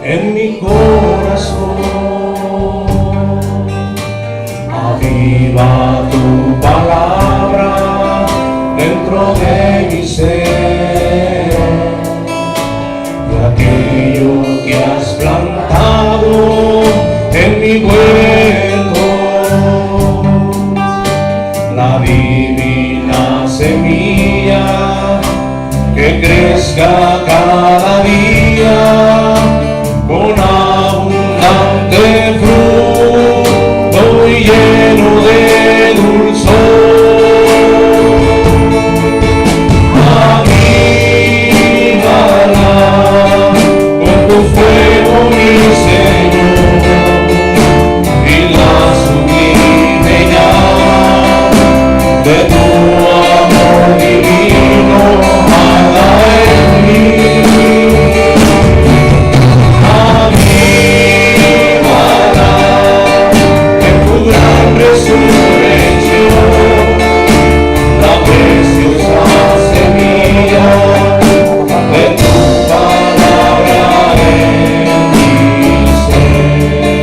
en mi corazón. Aviva tu palabra dentro de mi ser, y aquello que has plantado en mi huerto, la divina semilla que crezca cada día con abundante fruto y lleno de dulzor. Avívala con tu fuego, mi Señor, y la sublime llama de tu amor divino haga en mí. Avívala en tu gran resurrección, la preciosa semilla de tu palabra en mi ser.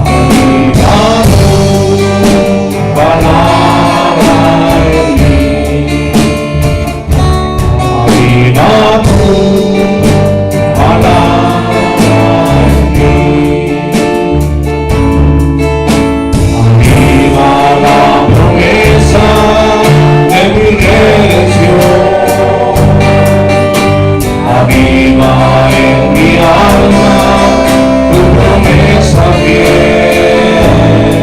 Aviva tu palabra en mí. Aviva tu palabra en mí. Aviva la promesa de mi redención. Aviva en mi alma tu promesa fiel,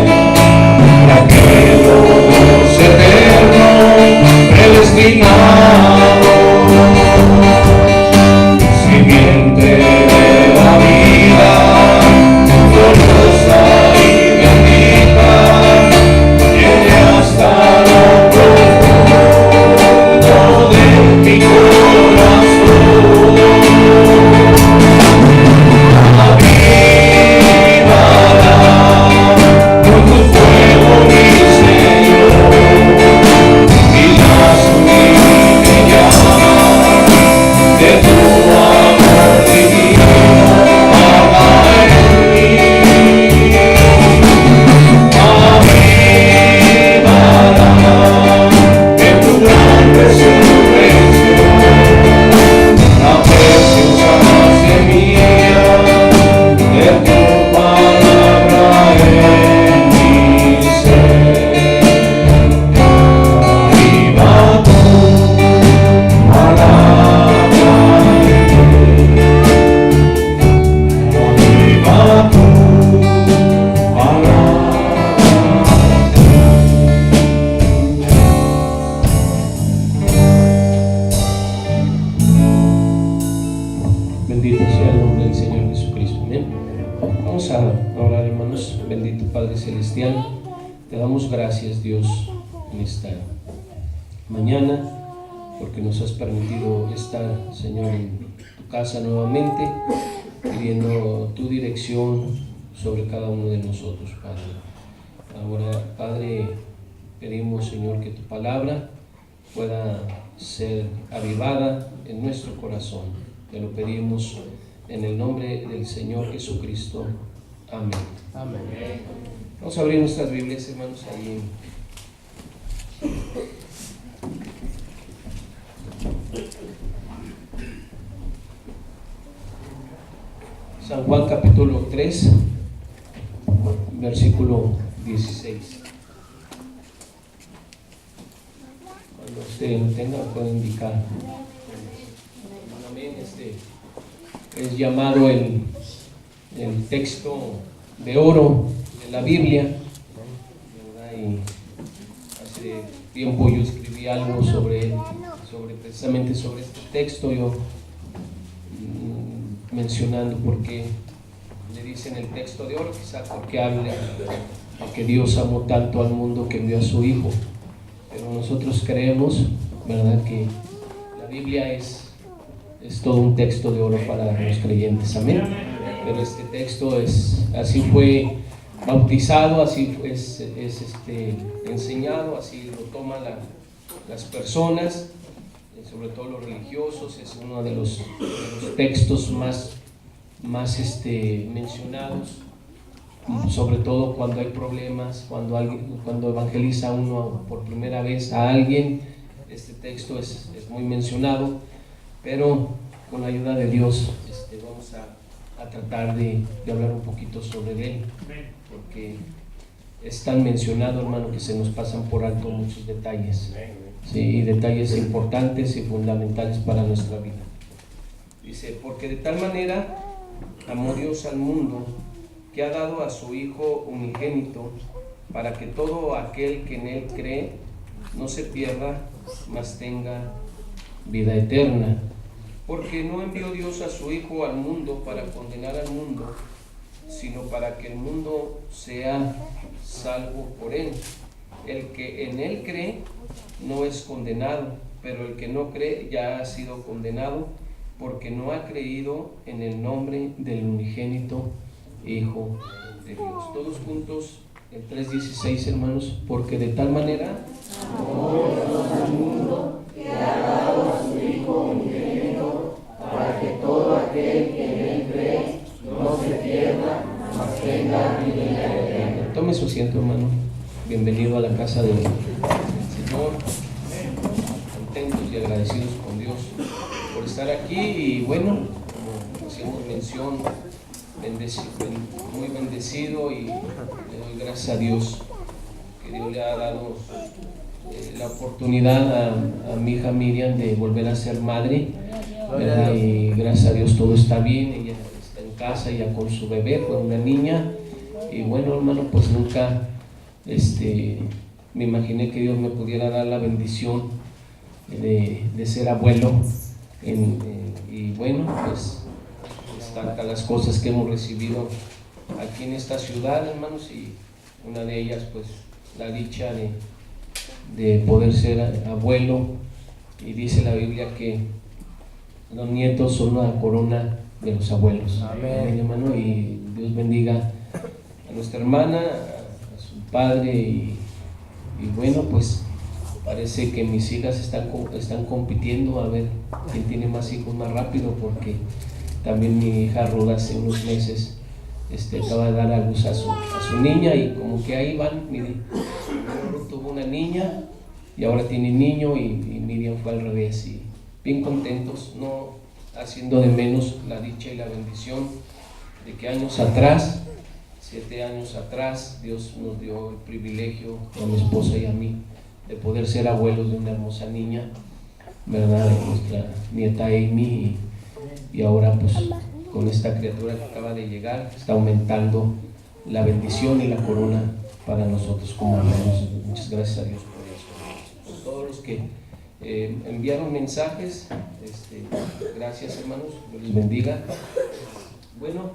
para que Dios eterno predestinado, simiente de la vida, gloriosa y bendita, llegue hasta lo profundo de mi corazón. Avívala con tu fuego, mi Señor, y la sublime llama de tu amor divino haga en mí. Avívala en tu gran resurrección, la preciosa semilla de tu palabra en mi ser. Aviva tu palabra en mí. Aviva tu palabra. Bendito sea el nombre del Señor Jesucristo. Amén. Vamos a orar, hermanos. Bendito Padre Celestial, te damos gracias, Dios, en esta mañana, porque nos has permitido estar, Señor, en tu casa nuevamente, pidiendo tu dirección sobre cada uno de nosotros, Padre. Ahora, Padre, pedimos, Señor, que tu palabra pueda ser avivada en nuestro corazón. Te lo pedimos en el nombre del Señor Jesucristo. Amén. Amén. Vamos a abrir nuestras Biblias, hermanos, ahí. San Juan capítulo 3, versículo 16. Cuando usted lo tenga, puede indicar. Amén. Es llamado el texto de oro de la Biblia, ¿verdad? Y hace tiempo yo escribí algo precisamente sobre este texto, yo mencionando por qué le dicen el texto de oro, quizá porque habla de que Dios amó tanto al mundo que envió a su Hijo. Pero nosotros creemos, ¿verdad?, que la Biblia es todo un texto de oro para los creyentes. Amén. Pero este texto así fue bautizado, así es enseñado, así lo toman las personas, sobre todo los religiosos. Es uno de los textos más más mencionados, sobre todo cuando hay problemas, cuando evangeliza uno por primera vez a alguien. Este texto es muy mencionado, pero con la ayuda de Dios vamos a tratar de hablar un poquito sobre él, porque es tan mencionado, hermano, que se nos pasan por alto muchos detalles, sí, detalles importantes y fundamentales para nuestra vida. Dice: porque de tal manera amó Dios al mundo, que ha dado a su Hijo unigénito, para que todo aquel que en él cree no se pierda, mas tenga vida eterna. Porque no envió Dios a su Hijo al mundo para condenar al mundo, sino para que el mundo sea salvo por él. El que en él cree no es condenado, pero el que no cree ya ha sido condenado, porque no ha creído en el nombre del unigénito Hijo de Dios. Todos juntos, el 3:16, hermanos. Porque de tal manera amó Dios al mundo, que ha dado a su Hijo unigénito, para que todo aquel que en él cree no se pierda, mas tenga vida eterna. Tome su asiento, hermano. Bienvenido a la casa del Señor. Contentos y agradecidos con Dios por estar aquí. Y bueno, como hacíamos mención, muy bendecido, y le doy gracias a Dios que Dios le ha dado la oportunidad a mi hija Miriam de volver a ser madre, ¿verdad? Y gracias a Dios todo está bien. Ella está en casa ya con su bebé, fue una niña. Y bueno, hermano, pues nunca me imaginé que Dios me pudiera dar la bendición de ser abuelo. Y bueno, pues tantas las cosas que hemos recibido aquí en esta ciudad, hermanos, y una de ellas, pues, la dicha de poder ser abuelo. Y dice la Biblia que los nietos son la corona de los abuelos. Amén, hermano. Y Dios bendiga a nuestra hermana, a su padre, y bueno, pues parece que mis hijas están compitiendo a ver quién tiene más hijos más rápido, porque también mi hija Ruda hace unos meses acaba de dar a luz a su niña, y como que ahí van. Mire, Ruth tuvo una niña y ahora tiene niño, y Miriam fue al revés, y bien contentos, no haciendo de menos la dicha y la bendición de que años atrás, 7 años atrás, Dios nos dio el privilegio a mi esposa y a mí de poder ser abuelos de una hermosa niña, ¿verdad? De nuestra nieta Amy, y ahora pues con esta criatura que acaba de llegar está aumentando la bendición y la corona para nosotros como hermanos. Muchas gracias a Dios por eso. Por todos los que enviaron mensajes, gracias, hermanos, Dios les bendiga. Bueno,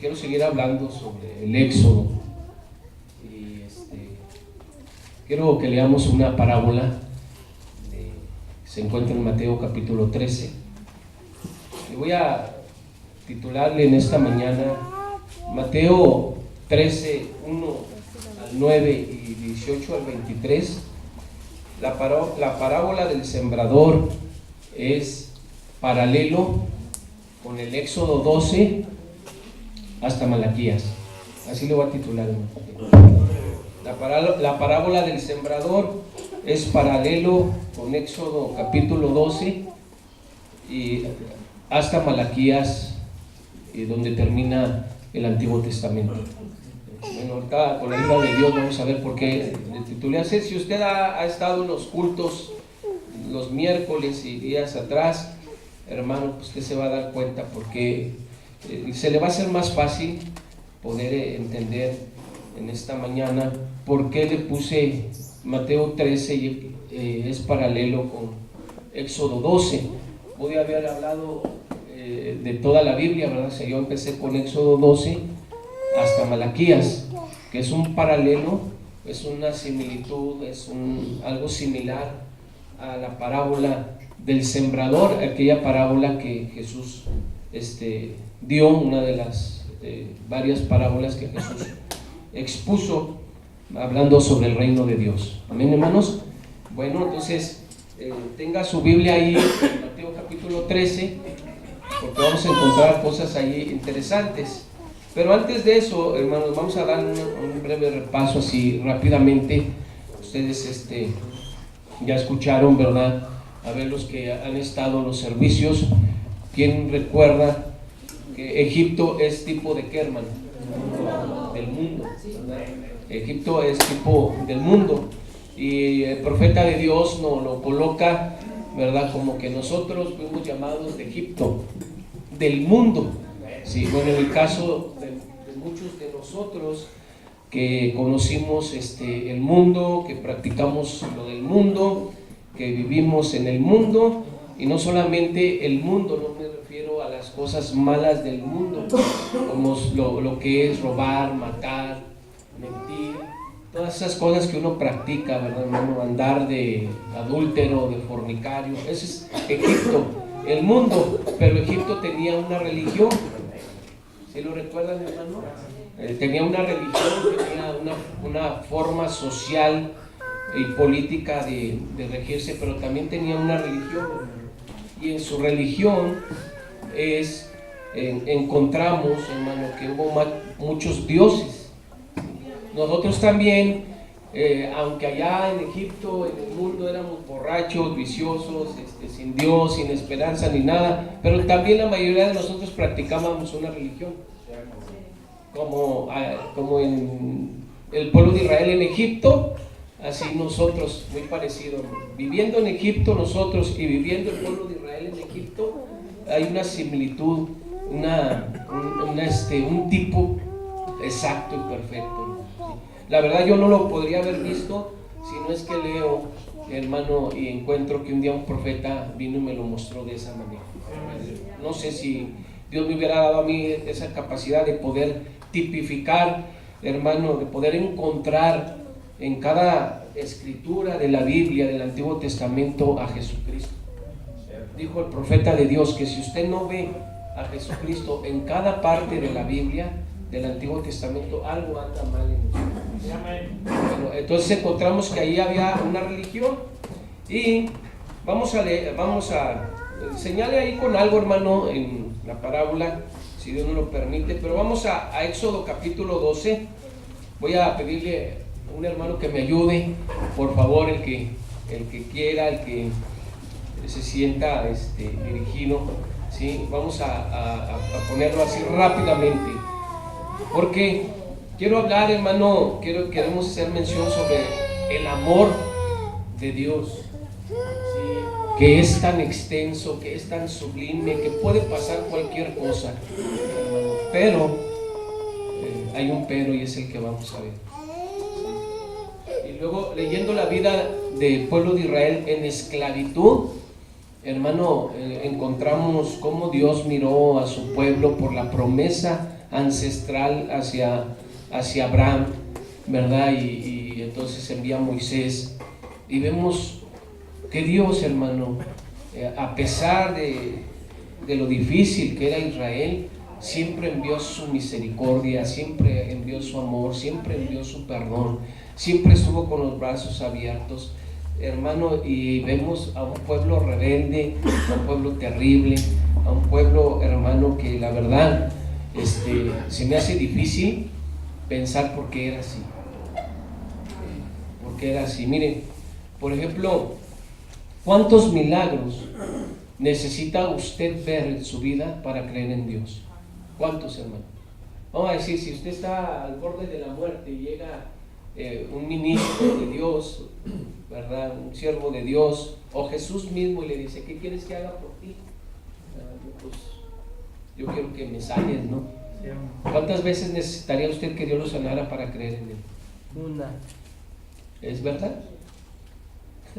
quiero seguir hablando sobre el Éxodo, y quiero que leamos una parábola. Se encuentra en Mateo capítulo 13. Y voy a titularle en esta mañana Mateo 13, 1 al 9 y 18 al 23. La parábola del sembrador es paralelo con el Éxodo 12 hasta Malaquías. Así le voy a titular. La parábola del sembrador es paralelo con Éxodo capítulo 12 y hasta Malaquías, y donde termina el Antiguo Testamento. Bueno, ahorita con la ayuda de Dios vamos a ver por qué le titulé así. Si usted ha estado en los cultos los miércoles y días atrás, hermano, pues usted se va a dar cuenta, porque se le va a hacer más fácil poder entender en esta mañana por qué le puse Mateo 13 y es paralelo con Éxodo 12. Podía haber hablado de toda la Biblia, ¿verdad? O sea, yo empecé con Éxodo 12 hasta Malaquías, que es un paralelo, es una similitud, es algo similar a la parábola del sembrador, aquella parábola que Jesús dio, una de las varias parábolas que Jesús expuso hablando sobre el reino de Dios. Amén, hermanos. Bueno, entonces tenga su Biblia ahí en Mateo capítulo 13, porque vamos a encontrar cosas ahí interesantes. Pero antes de eso, hermanos, vamos a dar un breve repaso así rápidamente. Ustedes ya escucharon, ¿verdad? A ver, los que han estado en los servicios, ¿quién recuerda que Egipto es tipo de qué, hermano? Del mundo, ¿verdad? Egipto es tipo del mundo, y el profeta de Dios nos lo coloca, ¿verdad? Como que nosotros fuimos llamados de Egipto, del mundo. Sí, bueno, en el caso de muchos de nosotros que conocimos el mundo, que practicamos lo del mundo, que vivimos en el mundo, y no solamente el mundo, no me refiero a las cosas malas del mundo, como lo que es robar, matar, mentir, todas esas cosas que uno practica, ¿verdad, hermano? Andar de adúltero, de fornicario, ese es Egipto, el mundo. Pero Egipto tenía una religión, ¿sí lo recuerdan, hermano? Tenía una religión, tenía una forma social y política de regirse, pero también tenía una religión, y en su religión encontramos, hermano, que hubo muchos dioses. Nosotros también, aunque allá en Egipto, en el mundo, éramos borrachos, viciosos, sin Dios, sin esperanza ni nada, pero también la mayoría de nosotros practicábamos una religión, como en el pueblo de Israel en Egipto, así nosotros, muy parecido, viviendo en Egipto nosotros y viviendo el pueblo de Israel en Egipto, hay una similitud, un tipo exacto y perfecto. La verdad yo no lo podría haber visto si no es que leo, hermano, y encuentro que un día un profeta vino y me lo mostró de esa manera. No sé si Dios me hubiera dado a mí esa capacidad de poder tipificar, hermano, de poder encontrar en cada escritura de la Biblia, del Antiguo Testamento, a Jesucristo. Dijo el profeta de Dios que si usted no ve a Jesucristo en cada parte de la Biblia, del Antiguo Testamento, algo anda mal en nosotros. Bueno, entonces encontramos que ahí había una religión, y vamos a señale ahí con algo, hermano, en la parábola, si Dios nos lo permite, pero vamos a Éxodo capítulo 12. Voy a pedirle a un hermano que me ayude, por favor, el que quiera, el que se sienta dirigido, ¿sí? Vamos a ponerlo así rápidamente, porque quiero hablar, hermano, queremos hacer mención sobre el amor de Dios, ¿sí? Que es tan extenso, que es tan sublime, que puede pasar cualquier cosa, hermano, pero hay un pero, y es el que vamos a ver. Y luego, leyendo la vida del pueblo de Israel en esclavitud, hermano, encontramos cómo Dios miró a su pueblo por la promesa ancestral hacia Abraham, ¿verdad? Y entonces envía a Moisés, y vemos que Dios, hermano, a pesar de lo difícil que era Israel, siempre envió su misericordia, siempre envió su amor, siempre envió su perdón, siempre estuvo con los brazos abiertos, hermano. Y vemos a un pueblo rebelde, a un pueblo terrible, a un pueblo, hermano, que la verdad se me hace difícil pensar por qué era así. Porque era así. Miren, por ejemplo, ¿cuántos milagros necesita usted ver en su vida para creer en Dios? ¿Cuántos, hermano? Vamos a decir, si usted está al borde de la muerte y llega un ministro de Dios, ¿verdad? Un siervo de Dios, o Jesús mismo, y le dice, ¿qué quieres que haga por ti? Pues yo quiero que me sanes, ¿no? ¿Cuántas veces necesitaría usted que Dios lo sanara para creer en Él? Una. ¿Es verdad?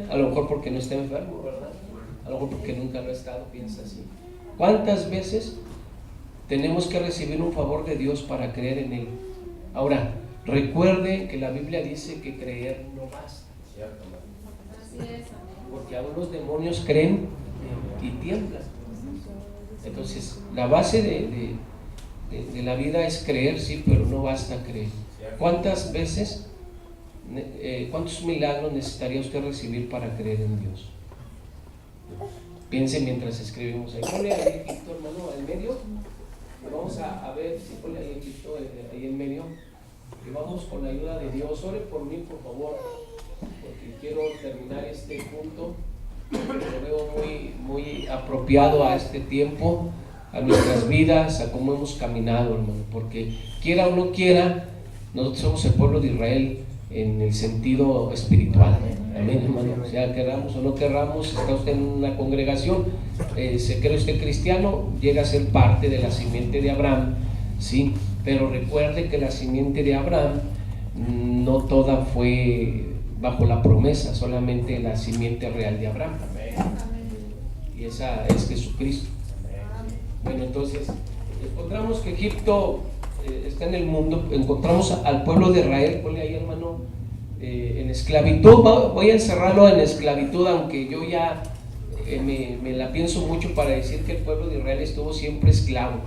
A lo mejor porque no está enfermo, ¿verdad? A lo mejor porque nunca lo ha estado, piensa así. ¿Cuántas veces tenemos que recibir un favor de Dios para creer en Él? Ahora, recuerde que la Biblia dice que creer no basta. Porque aún los demonios creen y tiemblan. Entonces, la base de la vida es creer, sí, pero no basta creer. ¿Cuántas veces, cuántos milagros necesitaría usted recibir para creer en Dios? Piensen mientras escribimos ahí. Ponle ahí Egipto, hermano, en medio. Y vamos a ver si ponle ahí Egipto, ahí en medio. Y vamos con la ayuda de Dios. Ore por mí, por favor, porque quiero terminar este punto. Lo veo muy apropiado a este tiempo, a nuestras vidas, a cómo hemos caminado, hermano. Porque quiera o no quiera, nosotros somos el pueblo de Israel en el sentido espiritual. Amén, hermano. O sea, querramos o no querramos, está usted en una congregación, se cree usted cristiano, llega a ser parte de la simiente de Abraham, ¿sí? Pero recuerde que la simiente de Abraham no toda fue bajo la promesa, solamente la simiente real de Abraham. Y esa es Jesucristo. Bueno, entonces encontramos que Egipto está en el mundo, encontramos al pueblo de Israel, ponle ahí, hermano, en esclavitud. Voy a encerrarlo en esclavitud, aunque yo ya me la pienso mucho para decir que el pueblo de Israel estuvo siempre esclavo.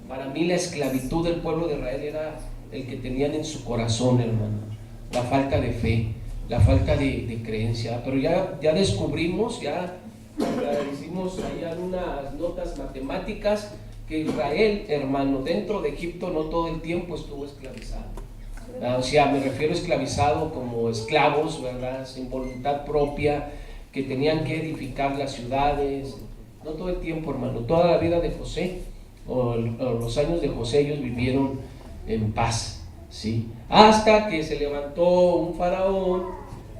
Para mí la esclavitud del pueblo de Israel era el que tenían en su corazón, hermano, la falta de fe, la falta de creencia. Pero ya descubrimos, ya hicimos ahí algunas notas matemáticas, que Israel, hermano, dentro de Egipto no todo el tiempo estuvo esclavizado. O sea, me refiero a esclavizado como esclavos, ¿verdad? Sin voluntad propia, que tenían que edificar las ciudades. No todo el tiempo, hermano. Toda la vida de José, o los años de José, ellos vivieron en paz, ¿sí? Hasta que se levantó un faraón,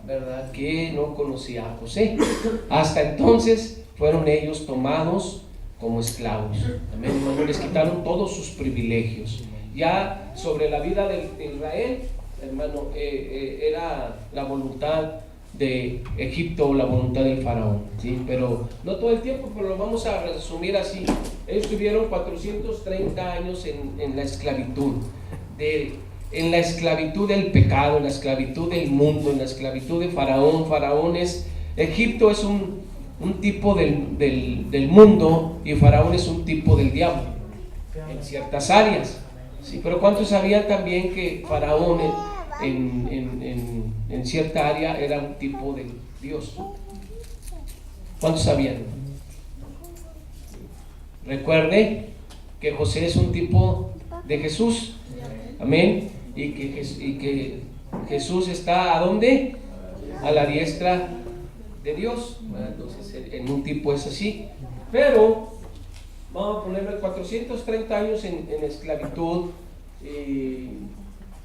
¿verdad?, que no conocía a José. Hasta entonces fueron ellos tomados como esclavos. Amén, hermano. Les quitaron todos sus privilegios. Ya sobre la vida de Israel, hermano, era la voluntad de Egipto, la voluntad del faraón, ¿sí? Pero no todo el tiempo, pero lo vamos a resumir así. Ellos tuvieron 430 años en la esclavitud, en la esclavitud del pecado, en la esclavitud del mundo, en la esclavitud de Faraón. Egipto es un tipo del mundo, y Faraón es un tipo del diablo en ciertas áreas, ¿sí? Pero ¿cuántos sabían también que Faraón en cierta área era un tipo de Dios? ¿Cuántos sabían? Recuerde que José es un tipo de Jesús. Amén. Y que Jesús está ¿a dónde? A la diestra de Dios. Entonces en un tipo es así. Pero vamos a ponerle 430 años en esclavitud,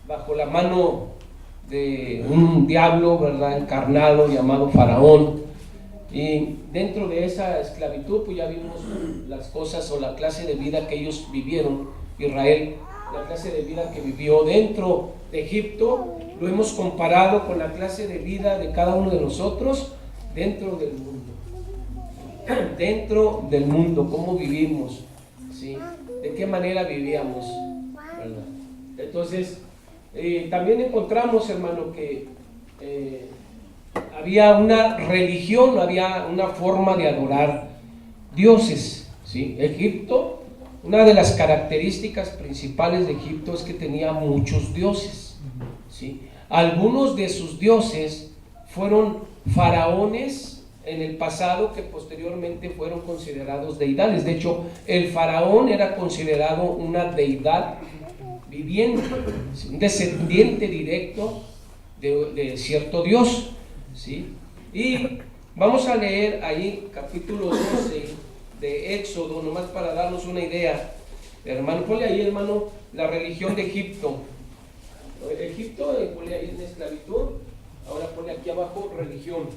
bajo la mano de un diablo, ¿verdad?, encarnado, llamado Faraón. Y dentro de esa esclavitud, pues ya vimos las cosas o la clase de vida que ellos vivieron. Israel, la clase de vida que vivió dentro de Egipto, lo hemos comparado con la clase de vida de cada uno de nosotros dentro del mundo. Dentro del mundo, cómo vivimos, ¿sí? De qué manera vivíamos, ¿verdad? Entonces, también encontramos, hermano, que había una religión, había una forma de adorar dioses, ¿sí? Egipto, una de las características principales de Egipto es que tenía muchos dioses, ¿sí? Algunos de sus dioses fueron faraones en el pasado, que posteriormente fueron considerados deidades. De hecho, el faraón era considerado una deidad viviente, un descendiente directo de cierto Dios, ¿sí? Y vamos a leer ahí capítulo 12 de Éxodo, nomás para darnos una idea. Hermano, ponle ahí, hermano, la religión de Egipto. Egipto, ponle ahí en esclavitud. Ahora ponle aquí abajo religión,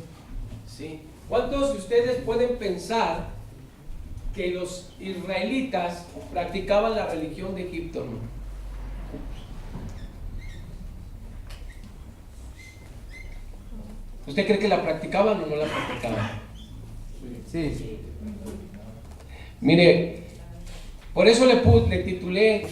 ¿sí? ¿Cuántos de ustedes pueden pensar que los israelitas practicaban la religión de Egipto, hermano? ¿Usted cree que la practicaban o no la practicaban? Sí. Mire, por eso le titulé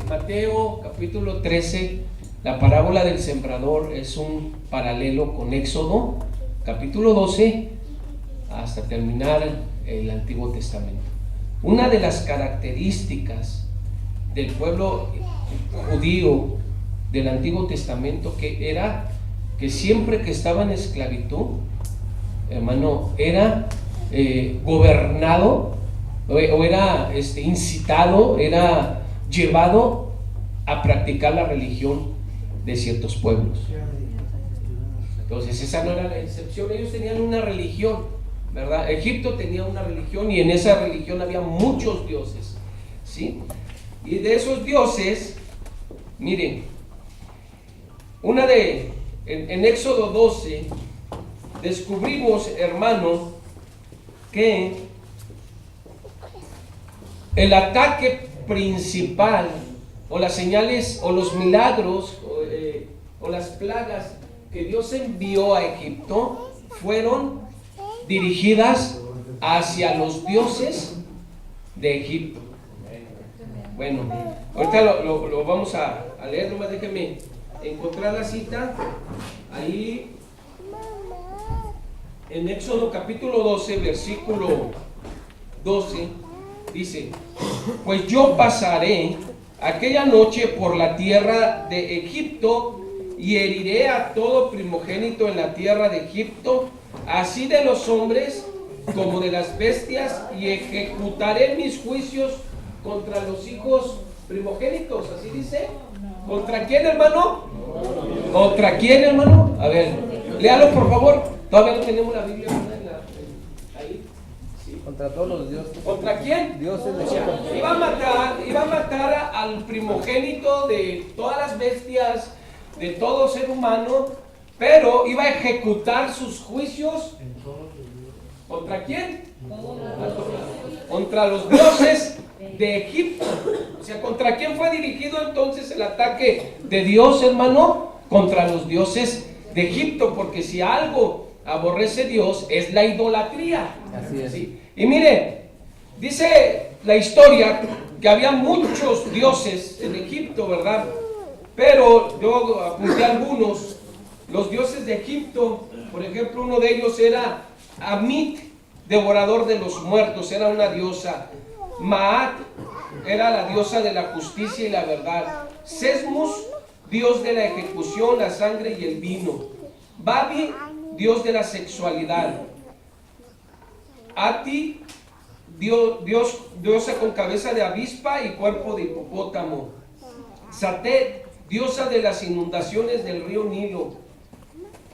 Mateo capítulo 13, la parábola del sembrador. Es un paralelo con Éxodo capítulo 12 hasta terminar el Antiguo Testamento. Una de las características del pueblo judío del Antiguo Testamento que era que siempre que estaba en esclavitud, hermano, era gobernado o era incitado, era llevado a practicar la religión de ciertos pueblos. Entonces esa no era la excepción, ellos tenían una religión, ¿verdad? Egipto tenía una religión y en esa religión había muchos dioses, ¿sí? Y de esos dioses, miren, en Éxodo 12 descubrimos, hermano, que el ataque principal o las señales o los milagros o las plagas que Dios envió a Egipto fueron dirigidas hacia los dioses de Egipto. Bueno, ahorita lo vamos a leer, nomás déjenme encontrar la cita ahí en Éxodo capítulo 12, versículo 12, dice: pues yo pasaré aquella noche por la tierra de Egipto y heriré a todo primogénito en la tierra de Egipto, así de los hombres como de las bestias, y ejecutaré mis juicios contra los hijos primogénitos. Así dice. ¿Contra quién, hermano? ¿Contra quién, hermano? A ver, léalo por favor. Todavía no tenemos la Biblia, ¿verdad? Ahí. Sí. Contra todos los dioses. ¿Contra quién? Dioses de Iba a matar al primogénito de todas las bestias, de todo ser humano, pero iba a ejecutar sus juicios. ¿Contra quién? Contra los dioses de Egipto. O sea, ¿contra quién fue dirigido entonces el ataque de Dios, hermano? Contra los dioses de Egipto, porque si algo aborrece Dios es la idolatría. Así es. ¿Sí? Y mire, dice la historia que había muchos dioses en Egipto, ¿verdad? Pero yo apunté algunos. Los dioses de Egipto, por ejemplo, uno de ellos era Amit, devorador de los muertos, era una diosa. Maat era la diosa de la justicia y la verdad. Sesmus, dios de la ejecución, la sangre y el vino. Babi, dios de la sexualidad. Ati, diosa con cabeza de avispa y cuerpo de hipopótamo. Satet, diosa de las inundaciones del río Nilo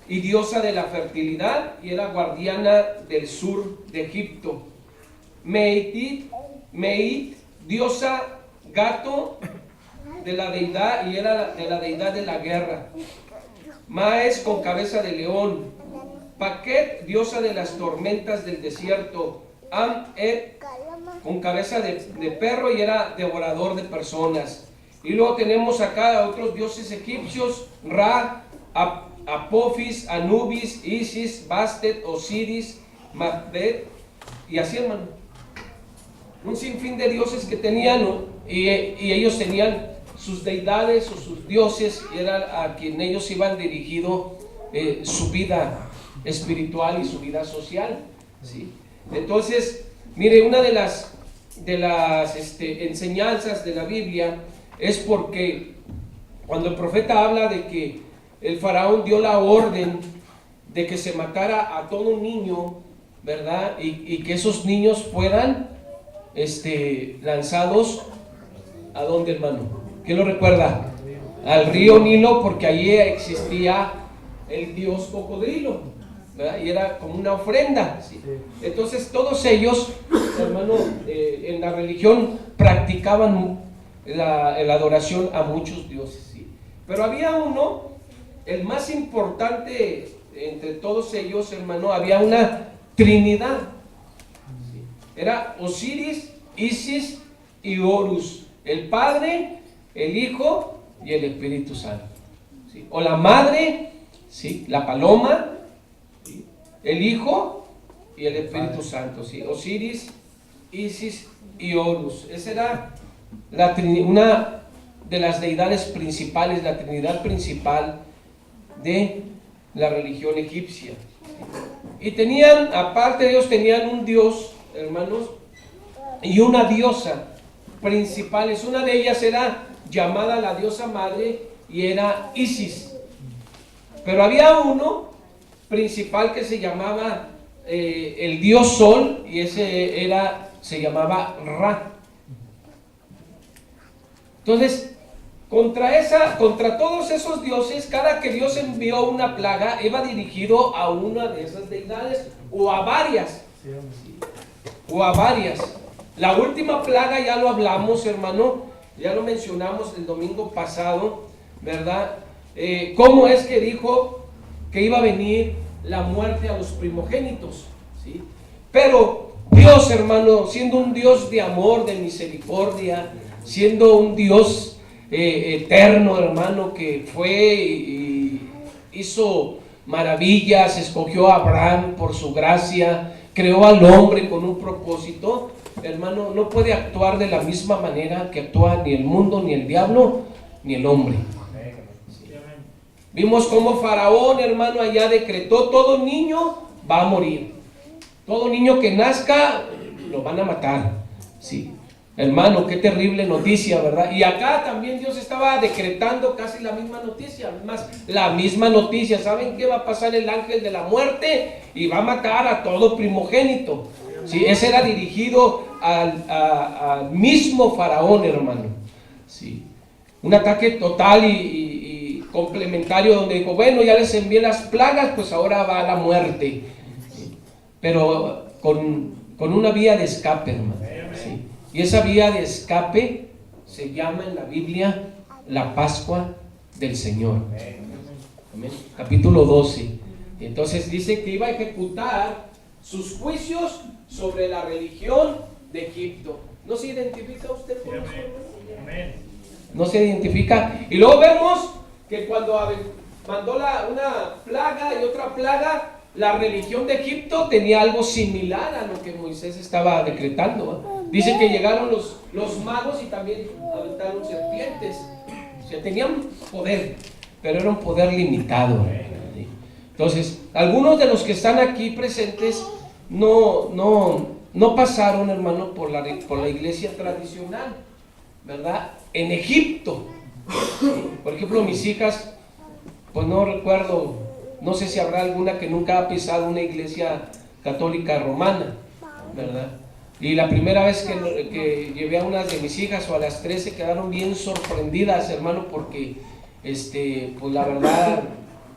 y diosa de la fertilidad, y era guardiana del sur de Egipto. Meit, diosa gato de la deidad, y era de la deidad de la guerra. Maes, con cabeza de león. Paquet, diosa de las tormentas del desierto. Am-et, con cabeza de perro, y era devorador de personas. Y luego tenemos acá a otros dioses egipcios: Ra, Apophis, Anubis, Isis, Bastet, Osiris, Macbeth, y así, hermano. Un sinfín de dioses que tenían, ¿no? Y ellos tenían sus deidades o sus dioses, y era a quien ellos iban dirigido su vida espiritual y su vida social, ¿sí? Entonces, mire, una de las enseñanzas de la Biblia es porque cuando el profeta habla de que el faraón dio la orden de que se matara a todo niño, ¿verdad? Y que esos niños fueran lanzados, ¿a dónde, hermano? ¿Quién lo recuerda? Al río Nilo, porque allí existía el dios cocodrilo, ¿verdad? Y era como una ofrenda, ¿sí? Entonces todos ellos, hermano, en la religión practicaban la adoración a muchos dioses, ¿sí? Pero había uno, el más importante entre todos ellos, hermano, había una trinidad, ¿sí? Era Osiris, Isis y Horus, el Padre, el Hijo y el Espíritu Santo, ¿sí? O la Madre, ¿sí? La paloma, ¿sí? El Hijo y el Espíritu Santo, ¿sí? Osiris, Isis y Horus. Esa era una de las deidades principales, la trinidad principal de la religión egipcia. Y tenían, aparte de ellos, tenían un dios, hermanos, y una diosa principales. Una de ellas era llamada la diosa madre y era Isis. Pero había uno principal que se llamaba el dios Sol, y se llamaba Ra. Entonces, contra todos esos dioses, cada que Dios envió una plaga, iba dirigido a una de esas deidades, o a varias. La última plaga ya lo hablamos, hermano, ya lo mencionamos el domingo pasado, ¿verdad? Cómo es que dijo que iba a venir la muerte a los primogénitos, ¿sí? Pero Dios, hermano, siendo un Dios de amor, de misericordia, siendo un Dios eterno, hermano, que fue y hizo maravillas, escogió a Abraham por su gracia, creó al hombre con un propósito, hermano, no puede actuar de la misma manera que actúa ni el mundo, ni el diablo, ni el hombre. Vimos cómo Faraón, hermano, allá decretó: todo niño va a morir, todo niño que nazca lo van a matar, ¿sí? Hermano, qué terrible noticia, ¿verdad? Y acá también Dios estaba decretando casi la misma noticia, más la misma noticia. ¿Saben qué va a pasar? El ángel de la muerte y va a matar a todo primogénito, ¿sí? Ese era dirigido al mismo Faraón, hermano, ¿sí? Un ataque total y complementario, donde dijo: bueno, ya les envié las plagas, pues ahora va la muerte, ¿sí? Pero con una vía de escape, hermano, ¿sí? Y esa vía de escape se llama en la Biblia la Pascua del Señor. Amén. Capítulo 12. Entonces dice que iba a ejecutar sus juicios sobre la religión de Egipto. ¿No se identifica usted con eso? No se identifica. Y luego vemos que cuando mandó una plaga y otra plaga, la religión de Egipto tenía algo similar a lo que Moisés estaba decretando, ¿eh? Dice que llegaron los magos y también aventaron serpientes. O sea, tenían poder, pero era un poder limitado, ¿eh? Entonces, algunos de los que están aquí presentes no pasaron, hermano, por la iglesia tradicional, ¿verdad? En Egipto, por ejemplo, mis hijas, pues no recuerdo, no sé si habrá alguna que nunca ha pisado una iglesia católica romana, ¿verdad? Y la primera vez que llevé a unas de mis hijas, o a las 13, quedaron bien sorprendidas, hermano, porque pues la verdad,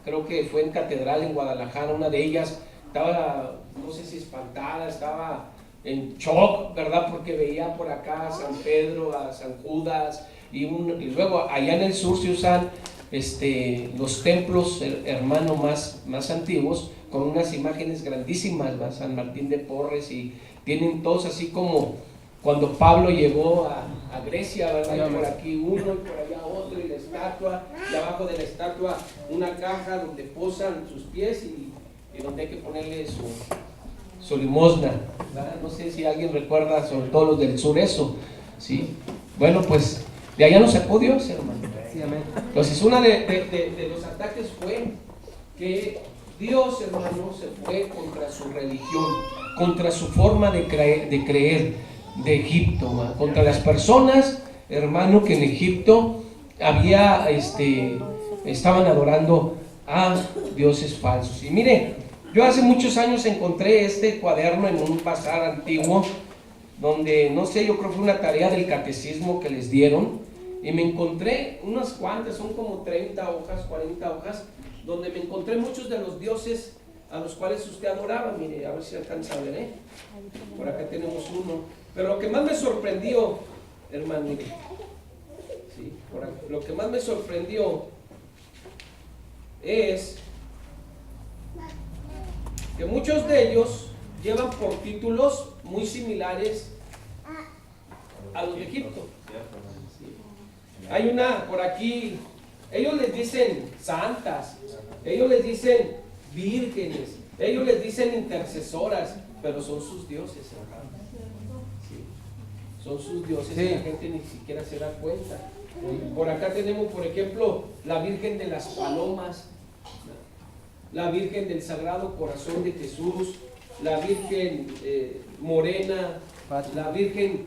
creo que fue en Catedral en Guadalajara, una de ellas estaba, no sé si espantada, estaba en shock, ¿verdad? Porque veía por acá a San Pedro, a San Judas, y luego allá en el sur se usan los templos, hermano, más antiguos, con unas imágenes grandísimas, ¿va? San Martín de Porres, y tienen todos así como cuando Pablo llegó a Grecia, ¿verdad? Y por aquí uno y por allá otro, y la estatua, y abajo de la estatua una caja donde posan sus pies y donde hay que ponerle su limosna, ¿verdad? No sé si alguien recuerda, sobre todo los del sur, eso, ¿sí? Bueno, pues de allá nos sacó Dios, hermano. Entonces, uno de los ataques fue que Dios, hermano, se fue contra su religión, contra su forma de creer de Egipto, ¿no? Contra las personas, hermano, que en Egipto estaban adorando a dioses falsos. Y mire, yo hace muchos años encontré este cuaderno en un bazar antiguo, donde, no sé, yo creo que fue una tarea del catecismo que les dieron, y me encontré unas cuantas, son como 30 hojas, 40 hojas, donde me encontré muchos de los dioses a los cuales usted adoraba. Mire, a ver si alcanza a ver, ¿eh? Por acá tenemos uno. Pero lo que más me sorprendió, hermano, mire, ¿sí? Lo que más me sorprendió es que muchos de ellos llevan por títulos muy similares a los de Egipto. Hay una por aquí, ellos les dicen santas, ellos les dicen vírgenes, ellos les dicen intercesoras, pero son sus dioses, hermano. Sí. Son sus dioses, y la gente ni siquiera se da cuenta. Por acá tenemos, por ejemplo, la Virgen de las Palomas, la Virgen del Sagrado Corazón de Jesús, la Virgen Morena, la Virgen,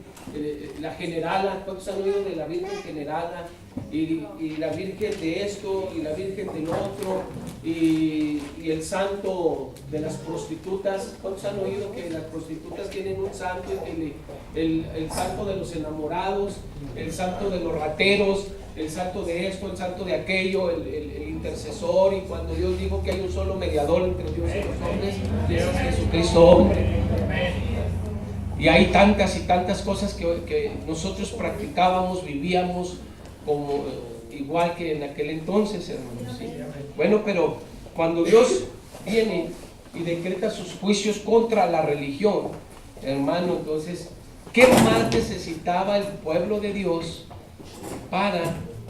la Generala. ¿Cuántos han oído de la Virgen Generala? Y la Virgen de esto, y la Virgen del otro, y el santo de las prostitutas. ¿Cuántos han oído que las prostitutas tienen un santo? Y que el santo de los enamorados, el santo de los rateros, el santo de esto, el santo de aquello, el intercesor. Y cuando Dios dijo que hay un solo mediador entre Dios y los hombres, y ese es Jesucristo hombre. Y hay tantas y tantas cosas que nosotros practicábamos, vivíamos como igual que en aquel entonces, hermanos, ¿sí? Bueno, pero cuando Dios viene y decreta sus juicios contra la religión, hermano, entonces, ¿qué más necesitaba el pueblo de Dios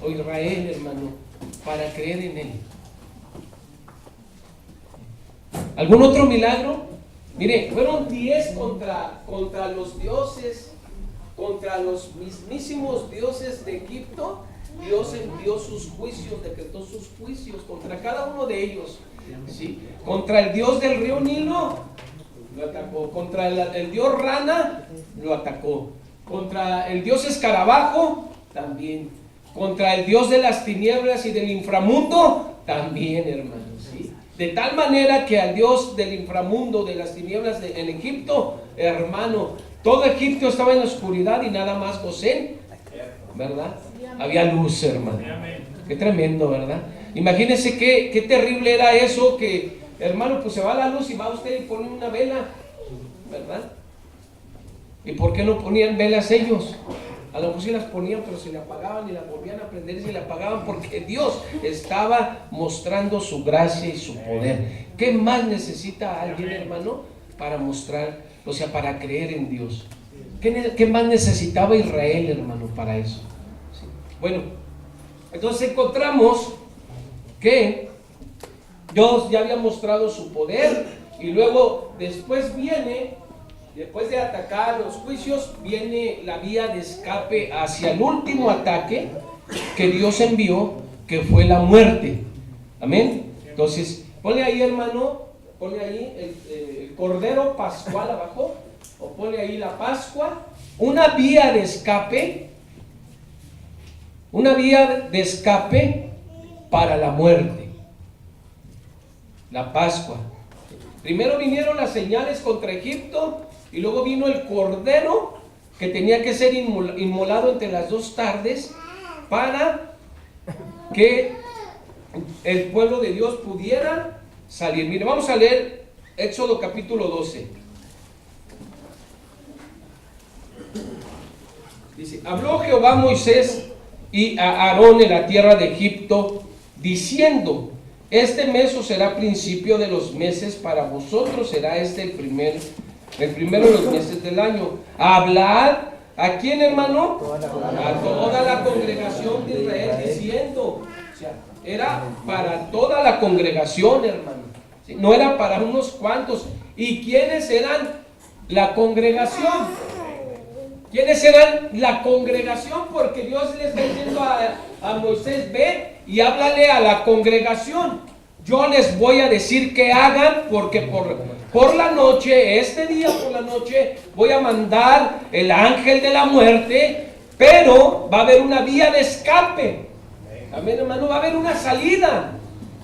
o Israel, hermano, para creer en él? ¿Algún otro milagro? Mire, fueron 10 contra los dioses, contra los mismísimos dioses de Egipto. Dios envió sus juicios, decretó sus juicios contra cada uno de ellos, ¿sí? Contra el dios del río Nilo, lo atacó. Contra el dios rana, lo atacó. Contra el dios escarabajo, también. Contra el dios de las tinieblas y del inframundo, también, hermanos, ¿sí? De tal manera que al dios del inframundo, de las tinieblas en Egipto, hermano, todo Egipto estaba en la oscuridad y nada más Gosén, ¿verdad? Había luz, hermano. Qué tremendo, ¿verdad? Imagínense qué terrible era eso, que, hermano, pues se va la luz y va usted y pone una vela, ¿verdad? ¿Y por qué no ponían velas ellos? A lo mejor sí las ponían, pero se le apagaban y las volvían a prender y se le apagaban, porque Dios estaba mostrando su gracia y su poder. ¿Qué más necesita alguien, hermano, para mostrar, o sea, para creer en Dios? ¿Qué más necesitaba Israel, hermano, para eso? ¿Sí? Bueno, entonces encontramos que Dios ya había mostrado su poder, y luego después de atacar los juicios, viene la vía de escape hacia el último ataque que Dios envió, que fue la muerte. Amén. Entonces, ponle ahí, hermano, ponle ahí el cordero pascual abajo, o ponle ahí la Pascua, una vía de escape para la muerte. La Pascua. Primero vinieron las señales contra Egipto, y luego vino el cordero que tenía que ser inmolado entre las 2 tardes para que el pueblo de Dios pudiera salir. Mire, vamos a leer Éxodo capítulo 12. Dice: habló Jehová a Moisés y a Aarón en la tierra de Egipto, diciendo: este mes os será principio de los meses, para vosotros será este el primero de los meses del año. Hablad, ¿a quién, hermano? A toda la congregación de Israel, diciendo, o sea, era para toda la congregación, hermano, ¿sí? No era para unos cuantos. ¿Y quiénes eran la congregación? ¿Quiénes eran la congregación? Porque Dios le está diciendo a Moisés: ve y háblale a la congregación. Yo les voy a decir que hagan, porque por la noche, este día por la noche, voy a mandar el ángel de la muerte, pero va a haber una vía de escape. Amén, hermano, va a haber una salida.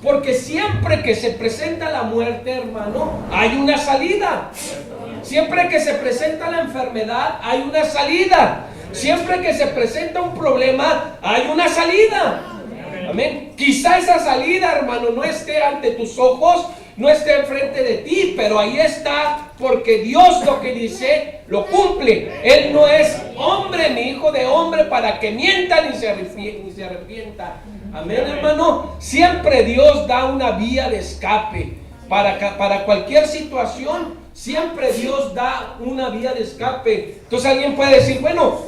Porque siempre que se presenta la muerte, hermano, hay una salida. Siempre que se presenta la enfermedad, hay una salida. Siempre que se presenta un problema, hay una salida. Amén. Quizá esa salida, hermano, no esté ante tus ojos, no esté enfrente de ti, pero ahí está, porque Dios lo que dice lo cumple. Él no es hombre ni hijo de hombre para que mienta ni se arrepienta. Amén, hermano. Siempre Dios da una vía de escape para cualquier situación. Siempre Dios da una vía de escape. Entonces alguien puede decir: bueno,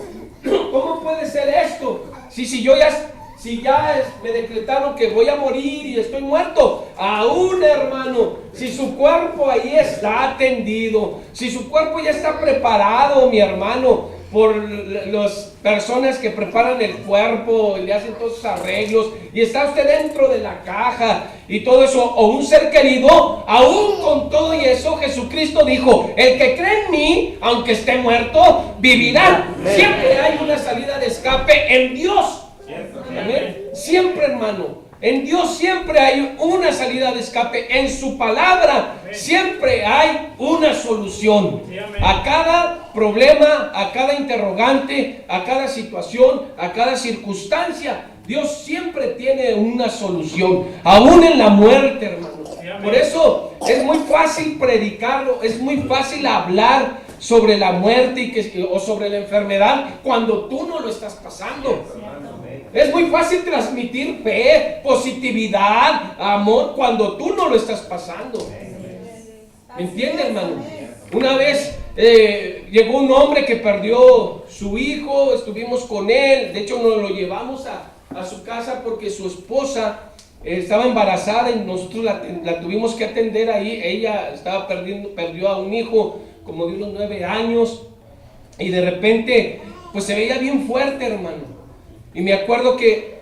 ¿cómo puede ser esto? Si ya me decretaron que voy a morir y estoy muerto. Aún, hermano, si su cuerpo ahí está atendido, si su cuerpo ya está preparado, mi hermano, por las personas que preparan el cuerpo y le hacen todos sus arreglos, y está usted dentro de la caja y todo eso, o un ser querido, aún con todo y eso, Jesucristo dijo: el que cree en mí, aunque esté muerto, vivirá. Siempre hay una salida de escape en Dios. ¿Amén? Siempre, hermano. En Dios siempre hay una salida de escape. En su palabra siempre hay una solución a cada problema, a cada interrogante, a cada situación, a cada circunstancia. Dios siempre tiene una solución, aún en la muerte, hermano. Por eso es muy fácil predicarlo, es muy fácil hablar sobre la muerte o sobre la enfermedad cuando tú no lo estás pasando. Es muy fácil transmitir fe, positividad, amor cuando tú no lo estás pasando. ¿Me entiendes, hermano? Una vez llegó un hombre que perdió su hijo, estuvimos con él, de hecho nos lo llevamos a su casa porque su esposa estaba embarazada y nosotros la tuvimos que atender ahí. Ella perdió a un hijo como de unos 9 años y de repente pues se veía bien fuerte, hermano. Y me acuerdo que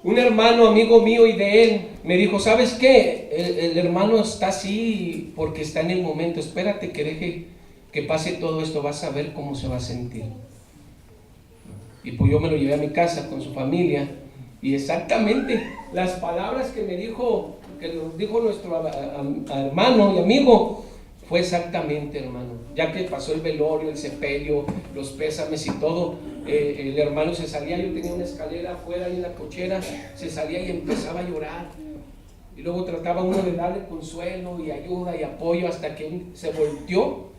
un hermano, amigo mío y de él, me dijo: ¿sabes qué? El hermano está así porque está en el momento. Espérate que deje que pase todo esto, vas a ver cómo se va a sentir. Y pues yo me lo llevé a mi casa con su familia. Y exactamente las palabras que nos dijo nuestro hermano y amigo, fue exactamente, hermano. Ya que pasó el velorio, el sepelio, los pésames y todo, el hermano se salía. Yo tenía una escalera afuera y en la cochera, se salía y empezaba a llorar. Y luego trataba uno de darle consuelo y ayuda y apoyo hasta que se volteó.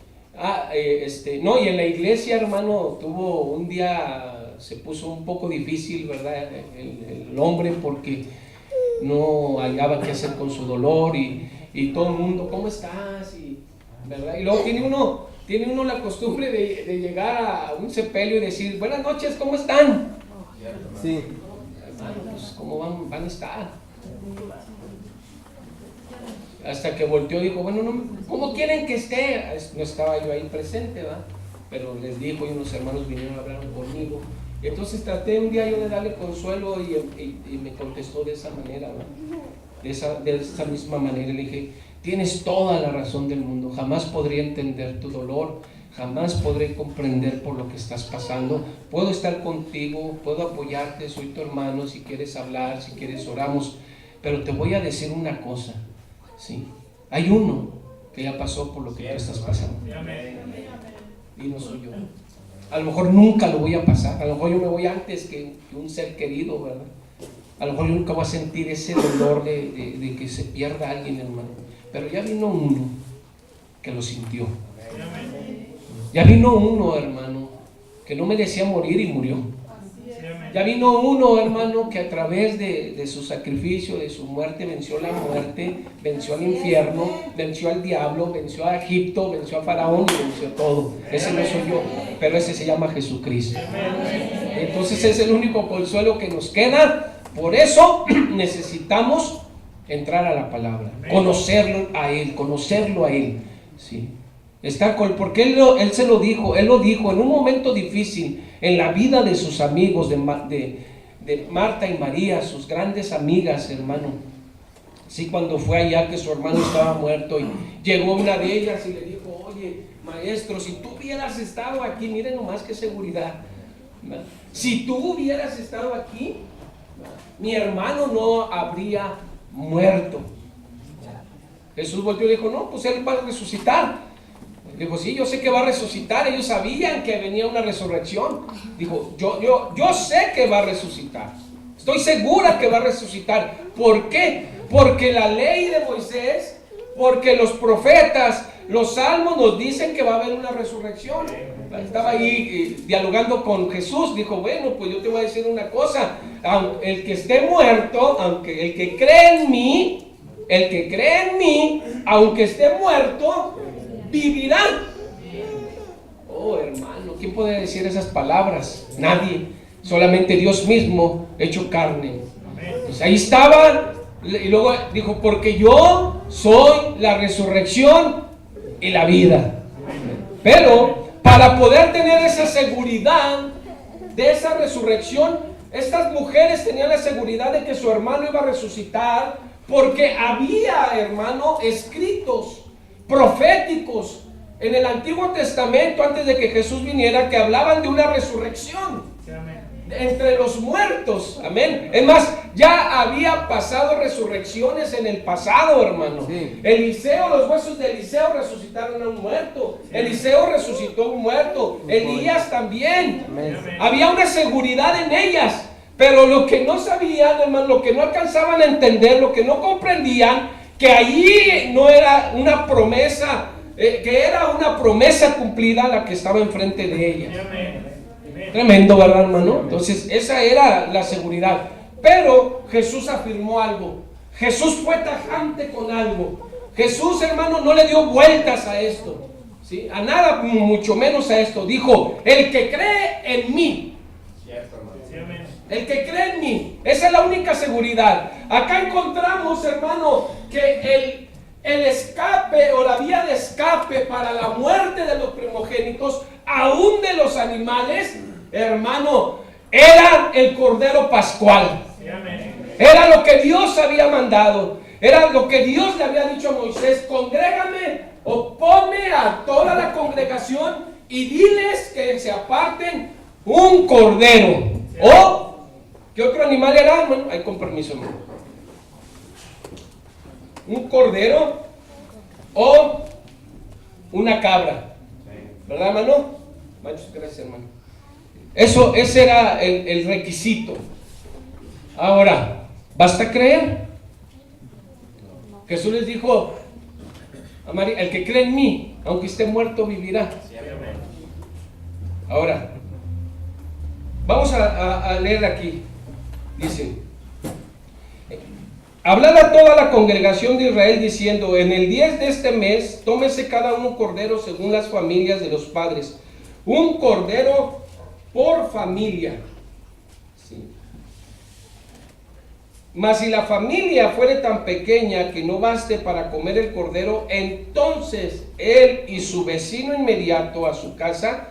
No, y en la iglesia, hermano, tuvo un día, se puso un poco difícil, ¿verdad? El hombre, porque no hallaba qué hacer con su dolor y todo el mundo: ¿cómo estás? ¿Verdad? Y luego tiene uno la costumbre de llegar a un sepelio y decir: buenas noches, ¿cómo están? Sí. Hermano, pues ¿cómo van a estar? Hasta que volteó y dijo: bueno, no, ¿cómo quieren que esté? No estaba yo ahí presente, ¿verdad? Pero les dijo, y unos hermanos vinieron a hablar conmigo. Y entonces traté un día yo de darle consuelo y me contestó de esa manera, ¿verdad? De esa misma manera. Le dije: tienes toda la razón del mundo, jamás podría entender tu dolor, jamás podré comprender por lo que estás pasando. Puedo estar contigo, puedo apoyarte, soy tu hermano, si quieres hablar, si quieres oramos, pero te voy a decir una cosa, ¿sí? Hay uno que ya pasó por lo que tú estás pasando, y no soy yo. A lo mejor nunca lo voy a pasar, a lo mejor yo me voy antes que un ser querido, ¿verdad? A lo mejor yo nunca voy a sentir ese dolor de que se pierda alguien, hermano. Pero ya vino uno que lo sintió. Ya vino uno, hermano, que no merecía morir y murió. Ya vino uno, hermano, que a través de su sacrificio, de su muerte, venció la muerte, venció al infierno, venció al diablo, venció a Egipto, venció a Faraón y venció todo. Ese no soy yo, pero ese se llama Jesucristo. Entonces es el único consuelo que nos queda. Por eso necesitamos entrar a la palabra, conocerlo a Él, ¿sí? Porque él se lo dijo, Él lo dijo en un momento difícil en la vida de sus amigos, de Marta y María, sus grandes amigas, hermano. Sí, cuando fue allá que su hermano estaba muerto y llegó una de ellas y le dijo: oye, maestro, si tú hubieras estado aquí, miren nomás qué seguridad, ¿verdad? Si tú hubieras estado aquí, ¿verdad?, mi hermano no habría muerto. Jesús volvió y le dijo: no, pues Él va a resucitar. Dijo: sí, yo sé que va a resucitar. Ellos sabían que venía una resurrección. Dijo: yo sé que va a resucitar. Estoy segura que va a resucitar. ¿Por qué? Porque la ley de Moisés, porque los profetas, los salmos nos dicen que va a haber una resurrección. Estaba ahí dialogando con Jesús. Dijo: bueno, pues yo te voy a decir una cosa. El que esté muerto, aunque el que cree en mí, aunque esté muerto, vivirá. Oh, hermano, ¿quién puede decir esas palabras? Nadie, solamente Dios mismo hecho carne. Pues ahí estaba, y luego dijo: porque yo soy la resurrección y la vida. Pero para poder tener esa seguridad de esa resurrección, estas mujeres tenían la seguridad de que su hermano iba a resucitar, porque había, hermano, escritos proféticos en el Antiguo Testamento, antes de que Jesús viniera, que hablaban de una resurrección entre los muertos. Amén. Es más, ya había pasado resurrecciones en el pasado, hermano. Sí. Eliseo, los huesos de Eliseo resucitaron a un muerto. Sí. Eliseo resucitó a un muerto. Elías también. Amén. Había una seguridad en ellas. Pero lo que no sabían, hermano, lo que no alcanzaban a entender, lo que no comprendían, que allí no era una promesa, que era una promesa cumplida la que estaba enfrente de ellas. Amén. Tremendo, ¿verdad, hermano? Entonces, esa era la seguridad. Pero Jesús afirmó algo. Jesús fue tajante con algo. Jesús, hermano, no le dio vueltas a esto, ¿sí? A nada, mucho menos a esto. Dijo, el que cree en mí. El que cree en mí. Esa es la única seguridad. Acá encontramos, hermano, que el escape o la vía de escape para la muerte de los primogénitos, aún de los animales, hermano, era el Cordero Pascual. Era lo que Dios había mandado. Era lo que Dios le había dicho a Moisés: congrégame o ponme a toda la congregación y diles que se aparten un cordero. O, ¿qué otro animal era, hermano? Ahí con permiso, hermano. Un cordero o una cabra. ¿Verdad, hermano? Muchas gracias, hermano. Ese era el requisito. Ahora, ¿basta creer? Jesús les dijo a María: el que cree en mí, aunque esté muerto, vivirá. Ahora, vamos a leer aquí. Dice: hablad a toda la congregación de Israel diciendo: en el 10 de este mes, tómese cada uno un cordero según las familias de los padres, un cordero por familia. ¿Sí? Mas si la familia fuere tan pequeña que no baste para comer el cordero, entonces él y su vecino inmediato a su casa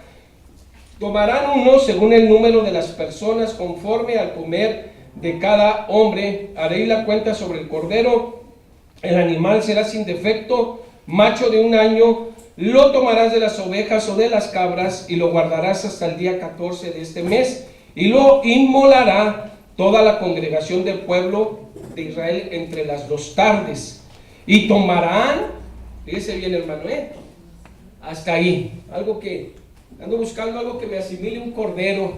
tomarán uno según el número de las personas, conforme al comer de cada hombre. Haréis la cuenta sobre el cordero. El animal será sin defecto, macho de 1 año. Lo tomarás de las ovejas o de las cabras y lo guardarás hasta el día 14 de este mes, y lo inmolará toda la congregación del pueblo de Israel entre las 2 tardes. Y tomarán, fíjese bien, hermano, hasta ahí, ando buscando algo que me asimile un cordero.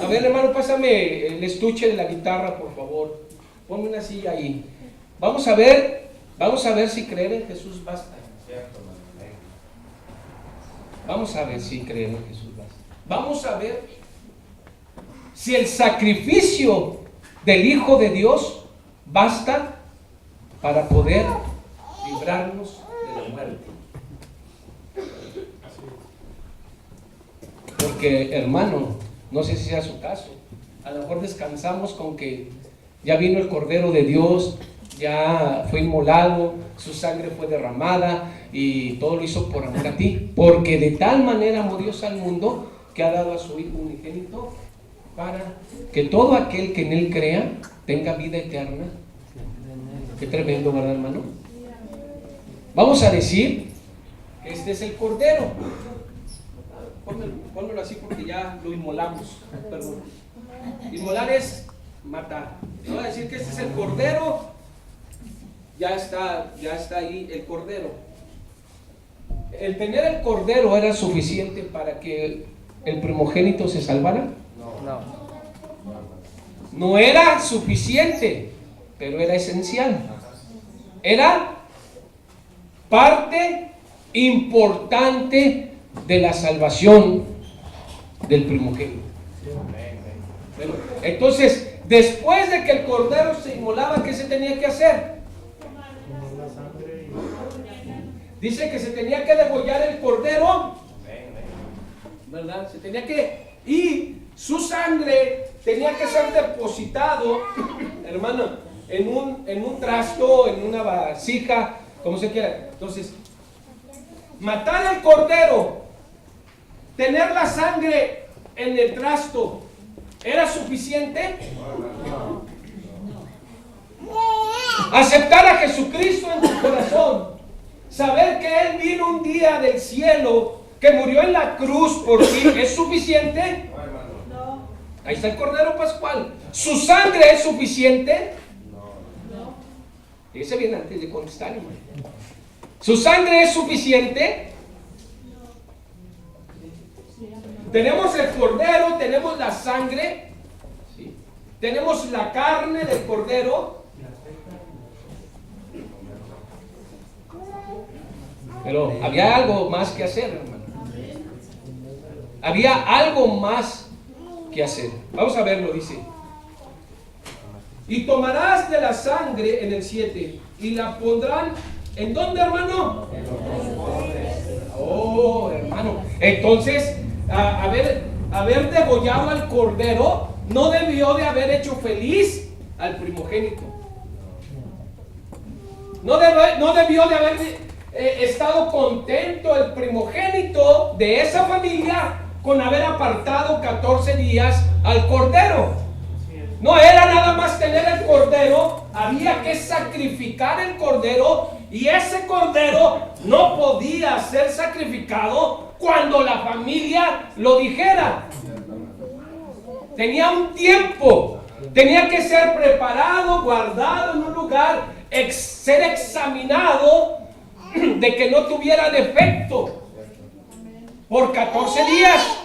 A ver, hermano, pásame el estuche de la guitarra, por favor. Ponme una silla ahí. Vamos a ver si creer en Jesús basta. Vamos a ver si creer en Jesús basta. Vamos a ver si el sacrificio del Hijo de Dios basta para poder librarnos de la muerte. Porque, hermano, no sé si sea su caso, a lo mejor descansamos con que ya vino el Cordero de Dios, ya fue inmolado, su sangre fue derramada y todo lo hizo por amor a ti, porque de tal manera amó Dios al mundo que ha dado a su Hijo unigénito para que todo aquel que en él crea tenga vida eterna. Qué tremendo, ¿verdad, hermano? Vamos a decir que este es el Cordero. Pónmelo así porque ya lo inmolamos. Perdón. Inmolar es matar. Vamos a decir que este es el Cordero. Ya está ahí el Cordero. ¿El tener el Cordero era suficiente para que el primogénito se salvara? No era suficiente, pero era esencial. Era parte importante de la salvación del primogénito. Bueno, entonces, después de que el cordero se inmolaba, ¿qué se tenía que hacer? Dice que se tenía que degollar el cordero, ¿verdad? Se tenía que, y su sangre tenía que ser depositado, hermano, en un trasto, en una vasija, como se quiera. Entonces, matar al cordero tener la sangre en el trasto era suficiente. Aceptar a Jesucristo en tu corazón, saber que Él vino un día del cielo, que murió en la cruz por ti, ¿es suficiente? No. Ahí está el Cordero Pascual. ¿Su sangre es suficiente? No. Fíjese bien antes de contestar, hermano. ¿Su sangre es suficiente? Tenemos el Cordero, tenemos la sangre, ¿sí? Tenemos la carne del Cordero. Pero había algo más que hacer, hermano. Había algo más que hacer. Vamos a verlo, dice. Y tomarás de la sangre en el 7 y la pondrán, ¿en dónde, hermano? Oh, hermano. Entonces, haber degollado al cordero no debió de haber hecho feliz al primogénito. No debió de haber estado contento el primogénito de esa familia con haber apartado 14 días al cordero. No era nada más tener el cordero, había que sacrificar el cordero, y ese cordero no podía ser sacrificado cuando la familia lo dijera. Tenía un tiempo, tenía que ser preparado, guardado en un lugar, ser examinado de que no tuviera defecto por 14 días.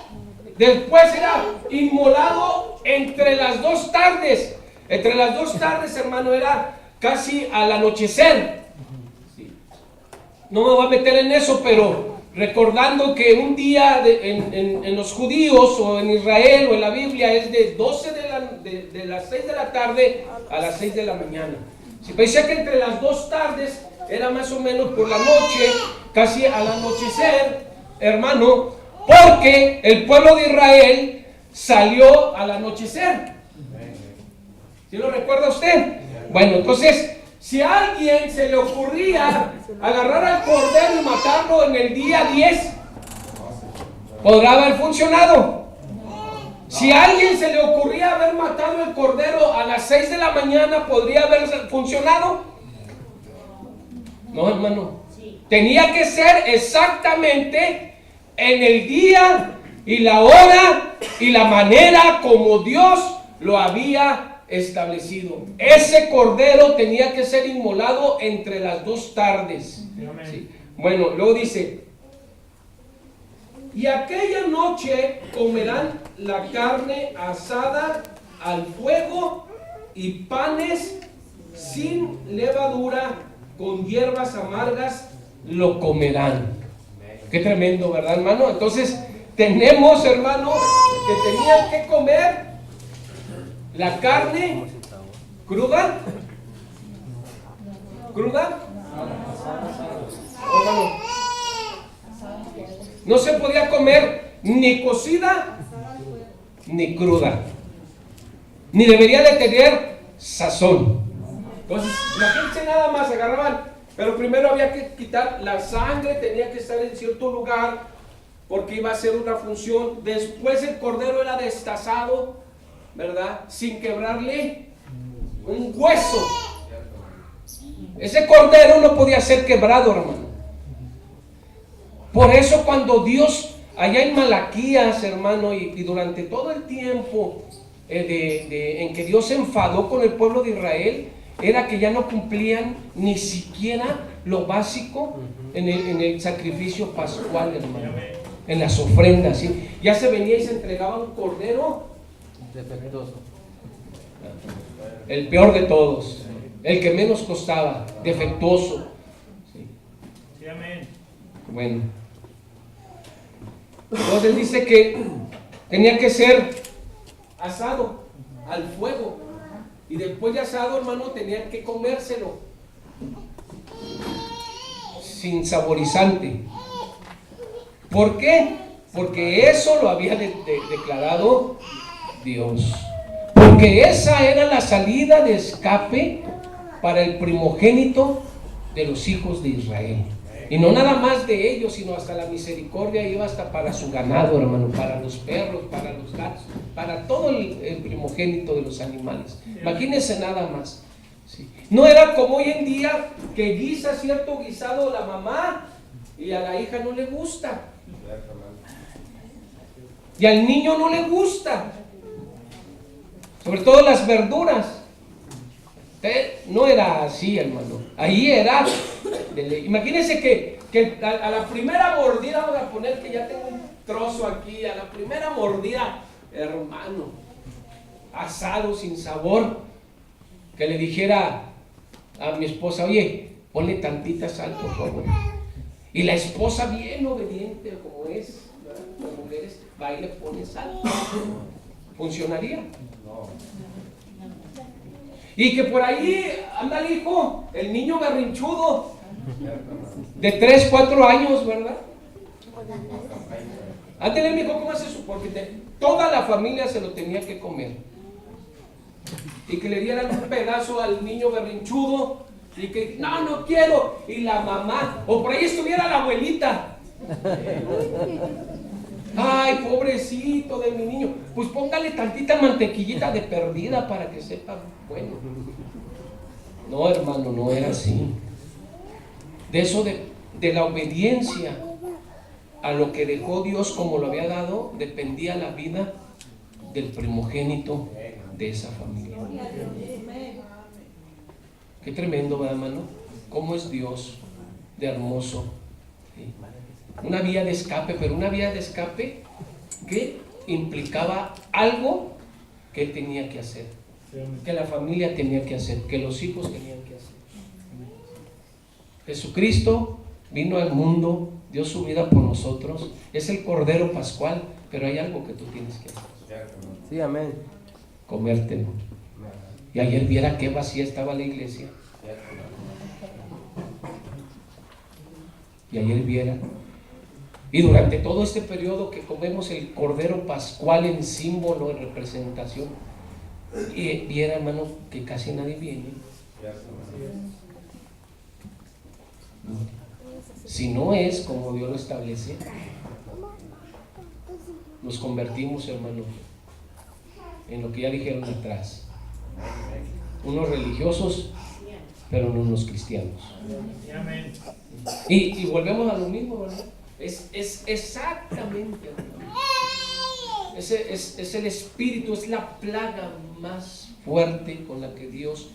Después era inmolado entre las 2 tardes. Entre las 2 tardes, hermano, era casi al anochecer. No me voy a meter en eso, pero recordando que un día en los judíos o en Israel o en la Biblia es de 12 de las 6 de la tarde a las 6 de la mañana. Si pensé que entre las 2 tardes era más o menos por la noche, casi al anochecer, hermano, porque el pueblo de Israel salió al anochecer. ¿Sí lo recuerda usted? Bueno, entonces, si a alguien se le ocurría agarrar al cordero y matarlo en el día 10, ¿podrá haber funcionado? Si a alguien se le ocurría haber matado el cordero a las 6 de la mañana, ¿podría haber funcionado? No, hermano. Tenía que ser exactamente en el día y la hora y la manera como Dios lo había establecido. Ese cordero tenía que ser inmolado entre las 2 tardes. Sí. Bueno, luego dice: y aquella noche comerán la carne asada al fuego y panes sin levadura, con hierbas amargas lo comerán. Qué tremendo, ¿verdad, hermano? Entonces tenemos, hermano, que tenían que comer la carne cruda. ¿Cruda? Hermano, no se podía comer ni cocida ni cruda, ni debería de tener sazón. Entonces, imagínense, nada más agarraban, pero primero había que quitar la sangre, tenía que estar en cierto lugar porque iba a ser una función. Después el cordero era destazado, ¿verdad? Sin quebrarle un hueso. Ese cordero no podía ser quebrado, hermano. Por eso cuando Dios, allá en Malaquías, hermano, y durante todo el tiempo en que Dios se enfadó con el pueblo de Israel, era que ya no cumplían ni siquiera lo básico en el sacrificio pascual, hermano, en las ofrendas, ¿sí? Ya se venía y se entregaba un cordero defectuoso, el peor de todos, el que menos costaba, defectuoso, ¿sí? Sí, amén. Bueno, entonces dice que tenía que ser asado al fuego. Y después de asado, hermano, tenían que comérselo sin saborizante. ¿Por qué? Porque eso lo había declarado Dios. Porque esa era la salida de escape para el primogénito de los hijos de Israel. Y no nada más de ellos, sino hasta la misericordia iba hasta para su ganado, hermano, para los perros, para los gatos, para todo el primogénito de los animales. Imagínense nada más. Sí. No era como hoy en día que guisa cierto guisado la mamá y a la hija no le gusta. Y al niño no le gusta. Sobre todo las verduras. No era así, hermano. Ahí era imagínense que a la primera mordida, vamos a poner que ya tengo un trozo aquí, a la primera mordida, hermano, asado sin sabor, que le dijera a mi esposa, oye, ponle tantita sal, por favor. Y la esposa, bien obediente como es, ¿verdad? Las mujeres, va y le pone sal. ¿Funcionaría? No. Y que por ahí anda el hijo, el niño berrinchudo, de 3, 4 años, ¿verdad? Antes mi hijo, ¿cómo hace eso? Porque toda la familia se lo tenía que comer. Y que le dieran un pedazo al niño berrinchudo, y que, no quiero. Y la mamá, o por ahí estuviera la abuelita. Ay, pobrecito de mi niño, pues póngale tantita mantequillita de perdida para que sepa bueno. No, hermano, no era así. De eso de la obediencia a lo que dejó Dios como lo había dado, dependía la vida del primogénito de esa familia. Qué tremendo, ¿verdad, hermano? ¿Cómo es Dios de hermoso? ¿Sí? Una vía de escape, pero una vía de escape que implicaba algo que él tenía que hacer, que la familia tenía que hacer, que los hijos tenían que hacer. Jesucristo vino al mundo, dio su vida por nosotros, es el Cordero Pascual, pero hay algo que tú tienes que hacer. Sí, amén. Comértelo. Y ayer viera qué vacía estaba la iglesia. Y ayer viera. Y durante todo este periodo que comemos el Cordero Pascual en símbolo, en representación, y viera, hermano, que casi nadie viene. Si no es como Dios lo establece, nos convertimos, hermano, en lo que ya dijeron atrás. Unos religiosos, pero no unos cristianos. Y volvemos a lo mismo, ¿verdad? Es exactamente, es el espíritu, es la plaga más fuerte con la que Dios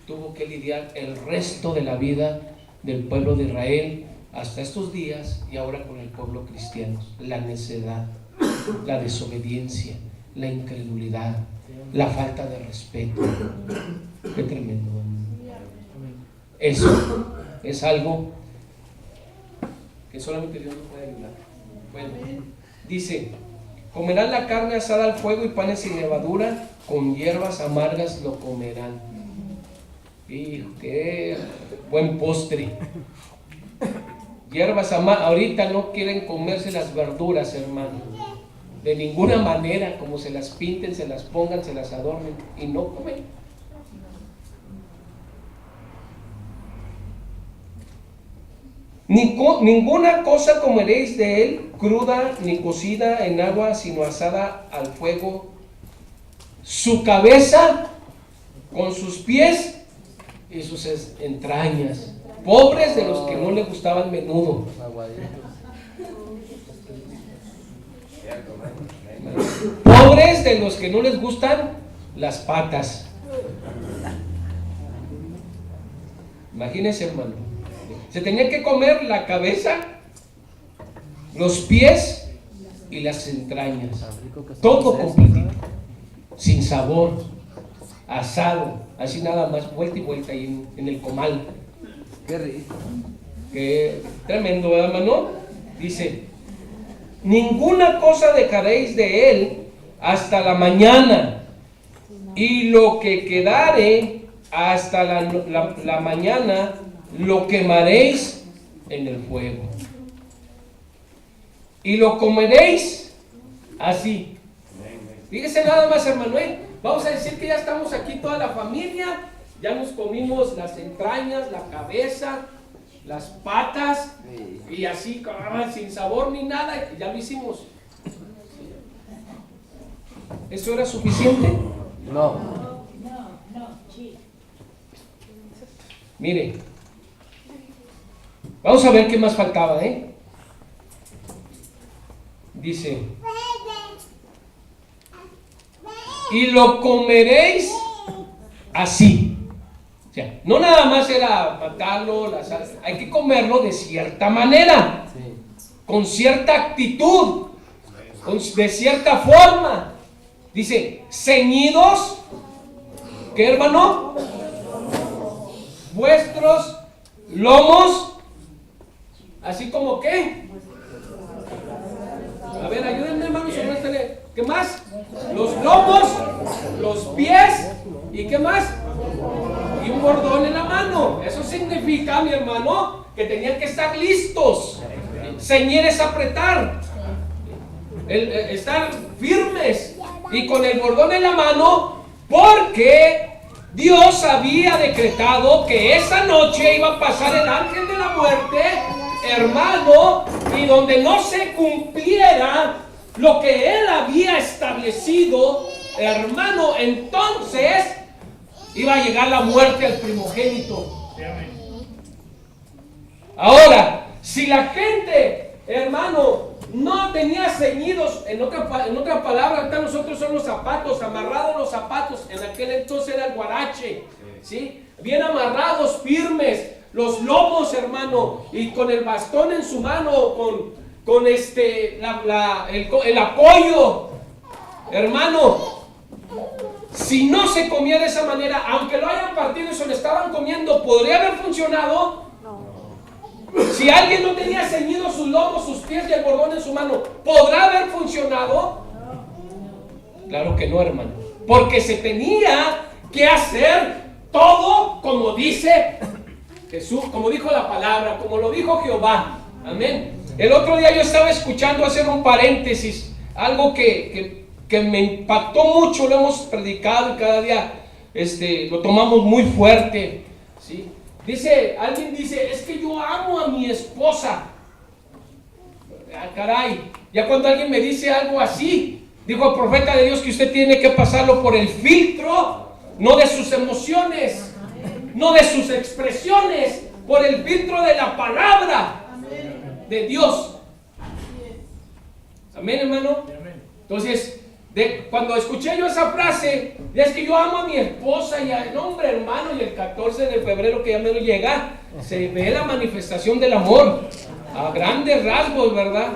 tuvo que lidiar el resto de la vida del pueblo de Israel hasta estos días, y ahora con el pueblo cristiano: la necedad, la desobediencia, la incredulidad, la falta de respeto. Qué tremendo. Eso es algo que solamente Dios nos puede ayudar. Bueno, dice: comerán la carne asada al fuego y panes sin levadura, con hierbas amargas lo comerán. Hijo, qué buen postre. Hierbas amargas, ahorita no quieren comerse las verduras, hermano, de ninguna manera, como se las pinten, se las pongan, se las adornen, y no comen. Ninguna cosa comeréis de él cruda ni cocida en agua, sino asada al fuego. Su cabeza con sus pies y sus entrañas. Pobres de los que no le gustaba el menudo. Pobres de los que no les gustan las patas. Imagínense, hermano. Se tenía que comer la cabeza, los pies y las entrañas. Todo completito, sin sabor, asado, así nada más, vuelta y vuelta ahí en el comal. Qué rico. Qué tremendo, ¿verdad, hermano? Dice: ninguna cosa dejaréis de él hasta la mañana, y lo que quedare hasta la mañana lo quemaréis en el fuego, y lo comeréis así. Fíjese nada más, hermano, vamos a decir que ya estamos aquí toda la familia, ya nos comimos las entrañas, la cabeza, las patas Sí. y así, sin sabor ni nada, ya lo hicimos. ¿Eso era suficiente? No. Mire, vamos a ver qué más faltaba, Dice, y lo comeréis así. O sea, no nada más era matarlo, hay que comerlo de cierta manera, Sí. con cierta actitud, de cierta forma. Dice, ceñidos, ¿qué, hermano? Vuestros lomos, así como qué. A ver, ayúdenme, hermanos, ¿qué más? Los lomos, los pies, ¿y qué más? Y un bordón en la mano. Eso significa, mi hermano, que tenían que estar listos. Ceñir es apretar, estar firmes y con el bordón en la mano, porque Dios había decretado que esa noche iba a pasar el ángel de la muerte, hermano, y donde no se cumpliera lo que él había establecido, hermano, entonces iba a llegar la muerte al primogénito. Ahora, si la gente, hermano, no tenía ceñidos, en otra palabra, ahorita nosotros son los zapatos, amarrados los zapatos, en aquel entonces era el guarache, ¿sí? Bien amarrados, firmes, los lomos, hermano, y con el bastón en su mano, con el apoyo, hermano. Si no se comía de esa manera, aunque lo hayan partido y se lo estaban comiendo, ¿podría haber funcionado? Si alguien no tenía ceñido sus lomos, sus pies y el bordón en su mano, ¿podrá haber funcionado? Claro que no, hermano. Porque se tenía que hacer todo como dice Jesús, como dijo la palabra, como lo dijo Jehová. Amén. El otro día yo estaba escuchando, hacer un paréntesis, algo que me impactó mucho, lo hemos predicado y cada día lo tomamos muy fuerte, ¿sí? Alguien dice, es que yo amo a mi esposa. Ah, caray, ya cuando alguien me dice algo así, dijo el profeta de Dios que usted tiene que pasarlo por el filtro, no de sus emociones, no de sus expresiones, por el filtro de la palabra de Dios. Amén, hermano. Entonces, cuando escuché yo esa frase, es que yo amo a mi esposa y al hombre, hermano, y el 14 de febrero que ya me llega, se ve la manifestación del amor a grandes rasgos, ¿verdad?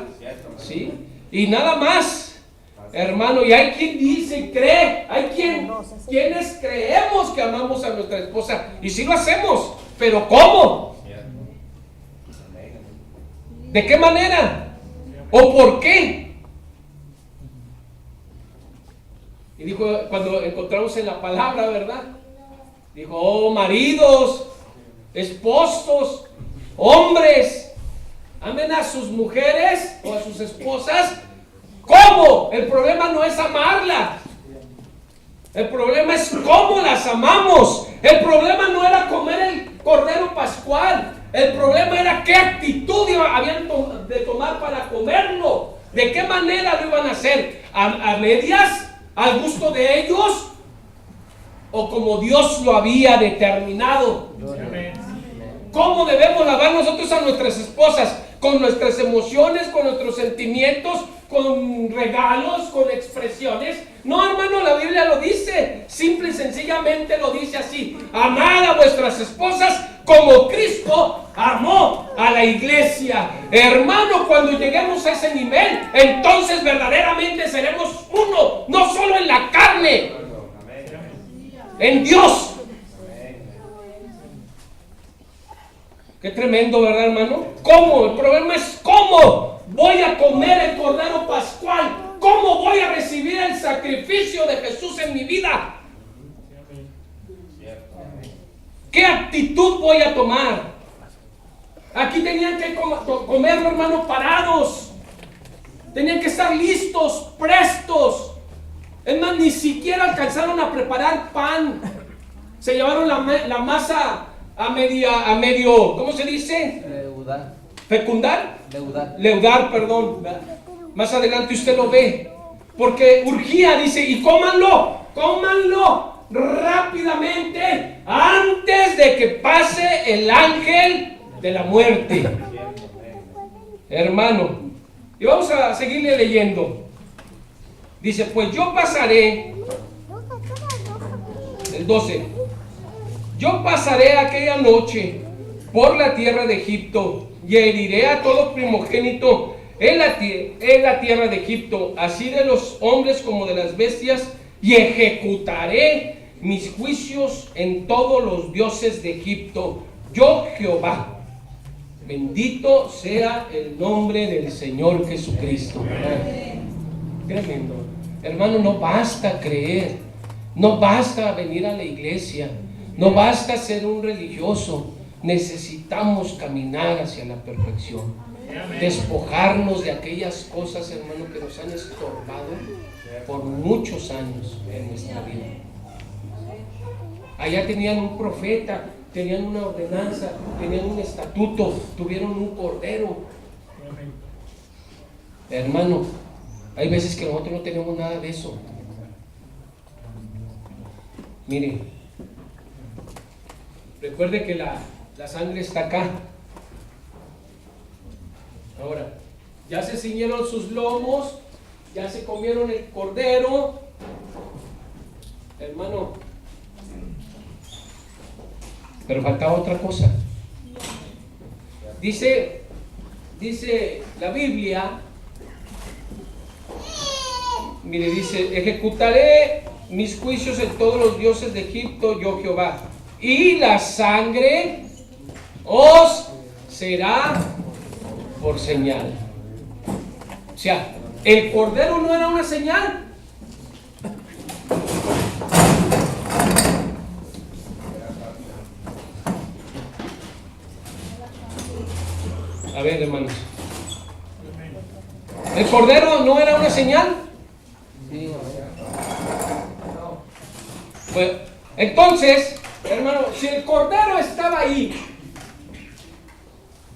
Sí. Y nada más, hermano, y hay quien dice, cree, hay quienes creemos que amamos a nuestra esposa, y sí lo hacemos, pero ¿cómo? ¿De qué manera? ¿O por qué? Y dijo, cuando encontramos en la palabra, ¿verdad? Dijo, oh maridos, esposos, hombres, amen a sus mujeres o a sus esposas. ¿Cómo? El problema no es amarlas. El problema es cómo las amamos. El problema no era comer el cordero pascual. El problema era qué actitud habían de tomar para comerlo. ¿De qué manera lo iban a hacer? ¿A medias? ¿Al gusto de ellos? ¿O como Dios lo había determinado? ¿Cómo debemos lavar nosotros a nuestras esposas? ¿Con nuestras emociones, con nuestros sentimientos, con regalos, con expresiones? No, hermano, la Biblia lo dice, simple y sencillamente lo dice así: amad a vuestras esposas como Cristo amó a la iglesia. Hermano, cuando lleguemos a ese nivel, entonces verdaderamente seremos uno, no solo en la carne, en Dios. Qué tremendo, ¿verdad, hermano? ¿Cómo? El problema es cómo voy a comer el cordero pascual. ¿Cómo voy a recibir el sacrificio de Jesús en mi vida? ¿Qué actitud voy a tomar? Aquí tenían que comerlo, hermano, parados. Tenían que estar listos, prestos. Es más, ni siquiera alcanzaron a preparar pan. Se llevaron la masa a medio, ¿cómo se dice? Leudar. ¿Fecundar? Leudar. Leudar, perdón. Más adelante usted lo ve. Porque urgía, dice, y cómanlo rápidamente antes de que pase el ángel de la muerte. Hermano, y vamos a seguirle leyendo. Dice, pues yo pasaré, el 12, yo pasaré aquella noche por la tierra de Egipto y heriré a todo primogénito en la tierra de Egipto, así de los hombres como de las bestias, y ejecutaré mis juicios en todos los dioses de Egipto. Yo Jehová. Bendito sea el nombre del Señor Jesucristo. Tremendo. Hermano, no basta creer, no basta venir a la iglesia, no basta ser un religioso. Necesitamos caminar hacia la perfección, despojarnos de aquellas cosas, hermano, que nos han estorbado por muchos años en nuestra vida. Allá tenían un profeta, tenían una ordenanza, tenían un estatuto, tuvieron un cordero. Hermano, hay veces que nosotros no tenemos nada de eso. Mire, recuerde que la sangre está acá. Ahora, ya se ciñeron sus lomos, ya se comieron el cordero. Hermano, pero faltaba otra cosa. Dice la Biblia, mire, dice, ejecutaré mis juicios en todos los dioses de Egipto, yo Jehová, y la sangre os será por señal. O sea, el cordero no era una señal. A ver, hermanos, ¿el cordero no era una señal? Sí, Bueno, entonces, hermano, si el cordero estaba ahí,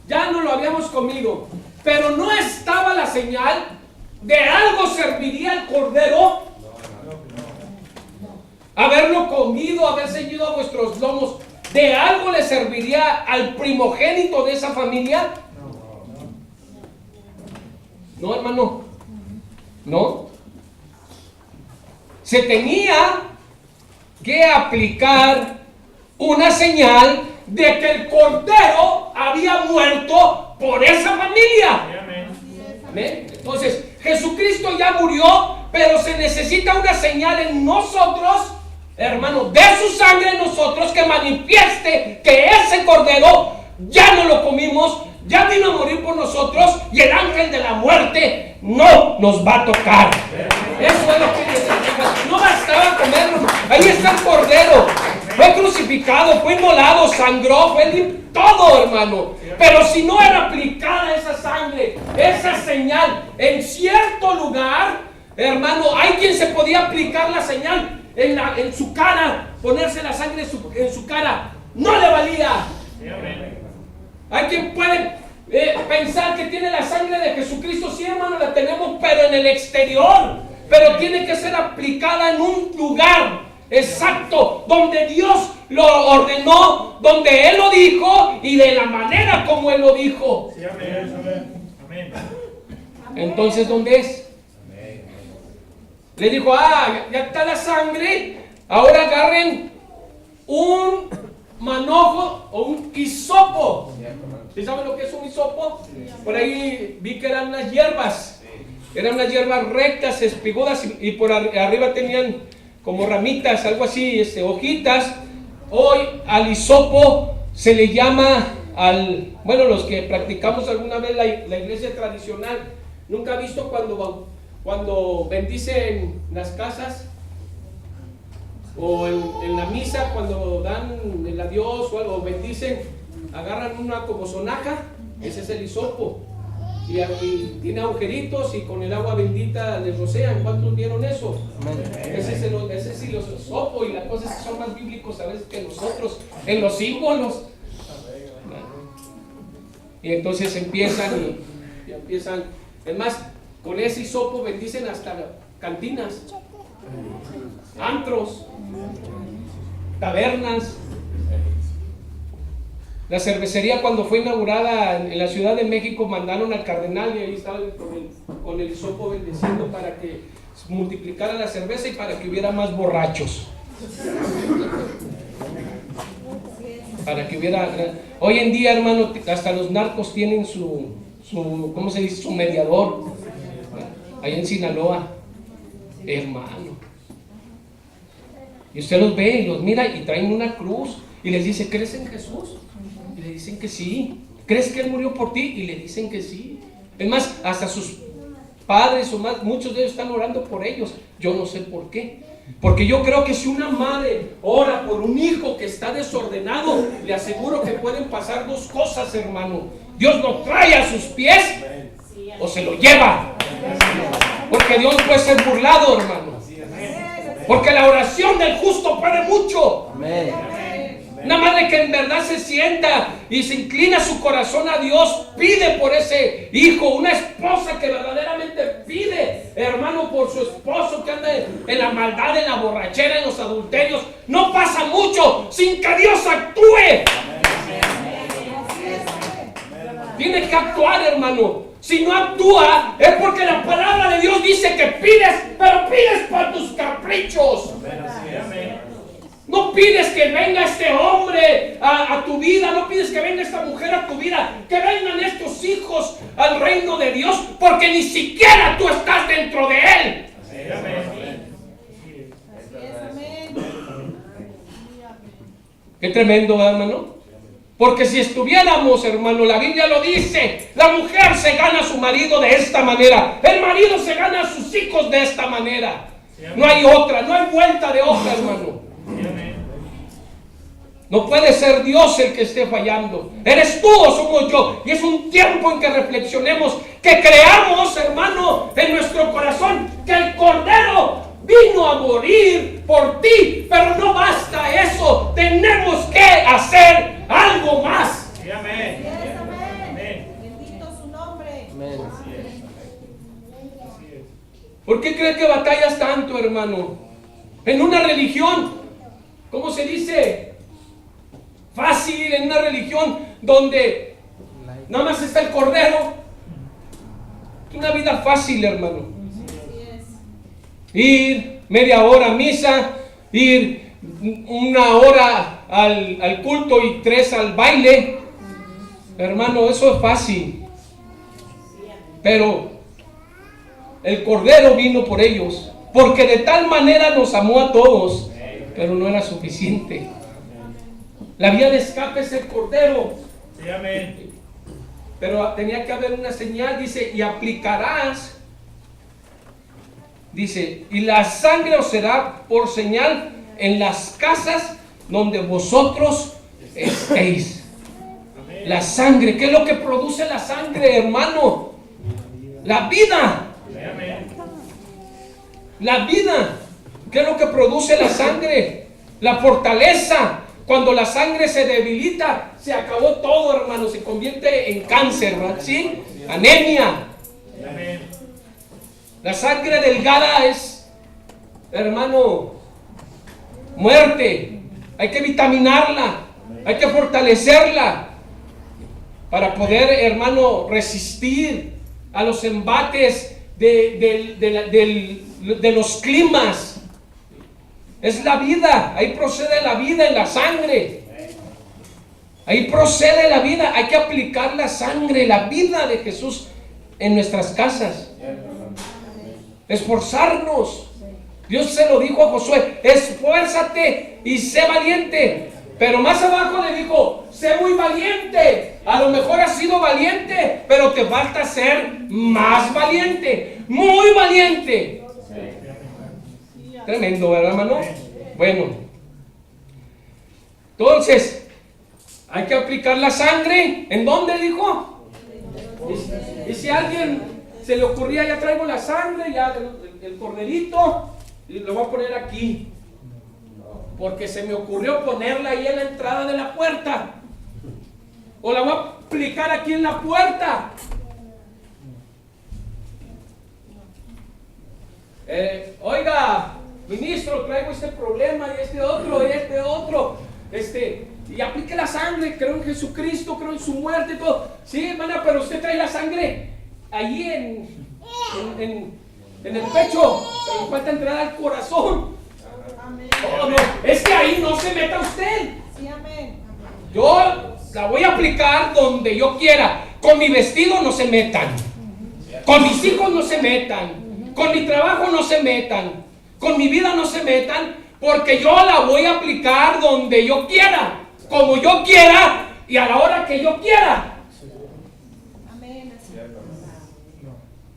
ya no lo habíamos comido, pero no estaba la señal, ¿de algo serviría el cordero? Haberlo comido, haber ceñido a vuestros lomos, ¿de algo le serviría al primogénito de esa familia? No, hermano, no. Se tenía que aplicar una señal de que el cordero había muerto por esa familia. ¿Amén? Entonces, Jesucristo ya murió, pero se necesita una señal en nosotros, hermano, de su sangre en nosotros, que manifieste que ese cordero ya no lo comimos, ya vino a morir por nosotros, y el ángel de la muerte no nos va a tocar. Eso es lo que necesitamos. No bastaba comerlo. Ahí está el cordero. Fue crucificado, fue inmolado, sangró, fue todo, hermano. Pero si no era aplicada esa sangre, esa señal en cierto lugar, hermano, hay quien se podía aplicar la señal en su cara, ponerse la sangre en su cara, no le valía. Hay quien puede pensar que tiene la sangre de Jesucristo. Sí, hermano, la tenemos, pero en el exterior. Pero tiene que ser aplicada en un lugar exacto, donde Dios lo ordenó, donde Él lo dijo y de la manera como Él lo dijo. Sí, amén. Entonces, ¿dónde es? Le dijo, ya está la sangre, ahora agarren un manojo o un hisopo. ¿Sí saben lo que es un hisopo? Por ahí vi que eran unas hierbas. Eran unas hierbas rectas, espigudas, y por arriba tenían como ramitas, algo así, hojitas. Hoy al hisopo se le llama bueno, los que practicamos alguna vez la iglesia tradicional, nunca he visto cuando bendicen las casas o en la misa, cuando dan el adiós o algo, bendicen, agarran una como sonaja, ese es el hisopo. y tiene agujeritos y con el agua bendita les rocean. ¿Cuántos vieron eso? Ese sí los sopo, y las cosas son más bíblicos a veces que nosotros en los símbolos. Y entonces empiezan y empiezan. Es más, con ese hisopo bendicen hasta cantinas, antros, tabernas. La cervecería, cuando fue inaugurada en la Ciudad de México, mandaron al cardenal y ahí estaba con el hisopo bendeciendo para que multiplicara la cerveza y para que hubiera más borrachos. Para que hubiera. Hoy en día, hermano, hasta los narcos tienen su ¿cómo se dice? Su mediador. Allá en Sinaloa, hermano. Y usted los ve y los mira y traen una cruz y les dice: ¿crees en Jesús? Y le dicen que sí. ¿Crees que Él murió por ti? Y le dicen que sí. Es más, hasta sus padres o más, muchos de ellos están orando por ellos. Yo no sé por qué. Porque yo creo que si una madre ora por un hijo que está desordenado, le aseguro que pueden pasar dos cosas, hermano. Dios lo trae a sus pies o se lo lleva. Porque Dios puede ser burlado, hermano. Porque la oración del justo puede mucho. Nada más de que en verdad se sienta y se inclina su corazón a Dios, pide por ese hijo. Una esposa que verdaderamente pide, hermano, por su esposo que anda en la maldad, en la borrachera, en los adulterios. No pasa mucho sin que Dios actúe. Tiene que actuar, hermano. Si no actúa, es porque la palabra de Dios dice que pides, pero pides para tus caprichos. No pides que venga este hombre a tu vida, no pides que venga esta mujer a tu vida, que vengan estos hijos al reino de Dios, porque ni siquiera tú estás dentro de Él. Qué tremendo, hermano. Porque si estuviéramos, hermano, la Biblia lo dice, la mujer se gana a su marido de esta manera, el marido se gana a sus hijos de esta manera. No hay otra, no hay vuelta de hoja, hermano. No puede ser Dios el que esté fallando. Eres tú o somos yo. Y es un tiempo en que reflexionemos, que creamos, hermano, en nuestro corazón que el Cordero vino a morir por ti. Pero no basta eso. Tenemos que hacer algo más. Amén. Bendito su nombre. ¿Por qué crees que batallas tanto, hermano? En una religión, ¿cómo se dice? Fácil, en una religión donde nada más está el Cordero. Una vida fácil, hermano. Ir media hora a misa, ir una hora al culto y 3 al baile. Hermano, eso es fácil. Pero el Cordero vino por ellos, porque de tal manera nos amó a todos, pero no era suficiente. La vía de escape es el Cordero. Sí, amén. Pero tenía que haber una señal, dice, y aplicarás. Dice, y la sangre os será por señal en las casas donde vosotros estéis. Amén. La sangre, ¿qué es lo que produce la sangre, hermano? La vida. Amén. La vida. ¿Qué es lo que produce la sangre? La fortaleza. Cuando la sangre se debilita, se acabó todo, hermano. Se convierte en cáncer, ¿verdad? ¿Sí? Anemia. Amén. La sangre delgada es, hermano, muerte. Hay que vitaminarla. Hay que fortalecerla para poder, hermano, resistir a los embates de los climas. Es la vida, ahí procede la vida en la sangre. Ahí procede la vida, hay que aplicar la sangre, la vida de Jesús en nuestras casas. Esforzarnos. Dios se lo dijo a Josué: esfuérzate y sé valiente. Pero más abajo le dijo: sé muy valiente. A lo mejor has sido valiente, pero te falta ser más valiente, muy valiente. Tremendo, ¿verdad, hermano? Bueno, entonces hay que aplicar la sangre. ¿En dónde, dijo? Y si a alguien se le ocurría, ya traigo la sangre, ya el corderito, y lo voy a poner aquí. Porque se me ocurrió ponerla ahí en la entrada de la puerta. O la voy a aplicar aquí en la puerta. Oiga, ministro, traigo este problema y este otro. Y aplique la sangre, creo en Jesucristo, creo en su muerte y todo. Sí, hermana, pero usted trae la sangre allí en el pecho, pero le falta entrar al corazón. Amén. Oh, no, es que ahí no se meta usted. Sí, amén. Yo la voy a aplicar donde yo quiera. Con mi vestido no se metan. Con mis hijos no se metan. Con mi trabajo no se metan. Con mi vida no se metan. Porque yo la voy a aplicar donde yo quiera. Como yo quiera y a la hora que yo quiera. Amén. Así es.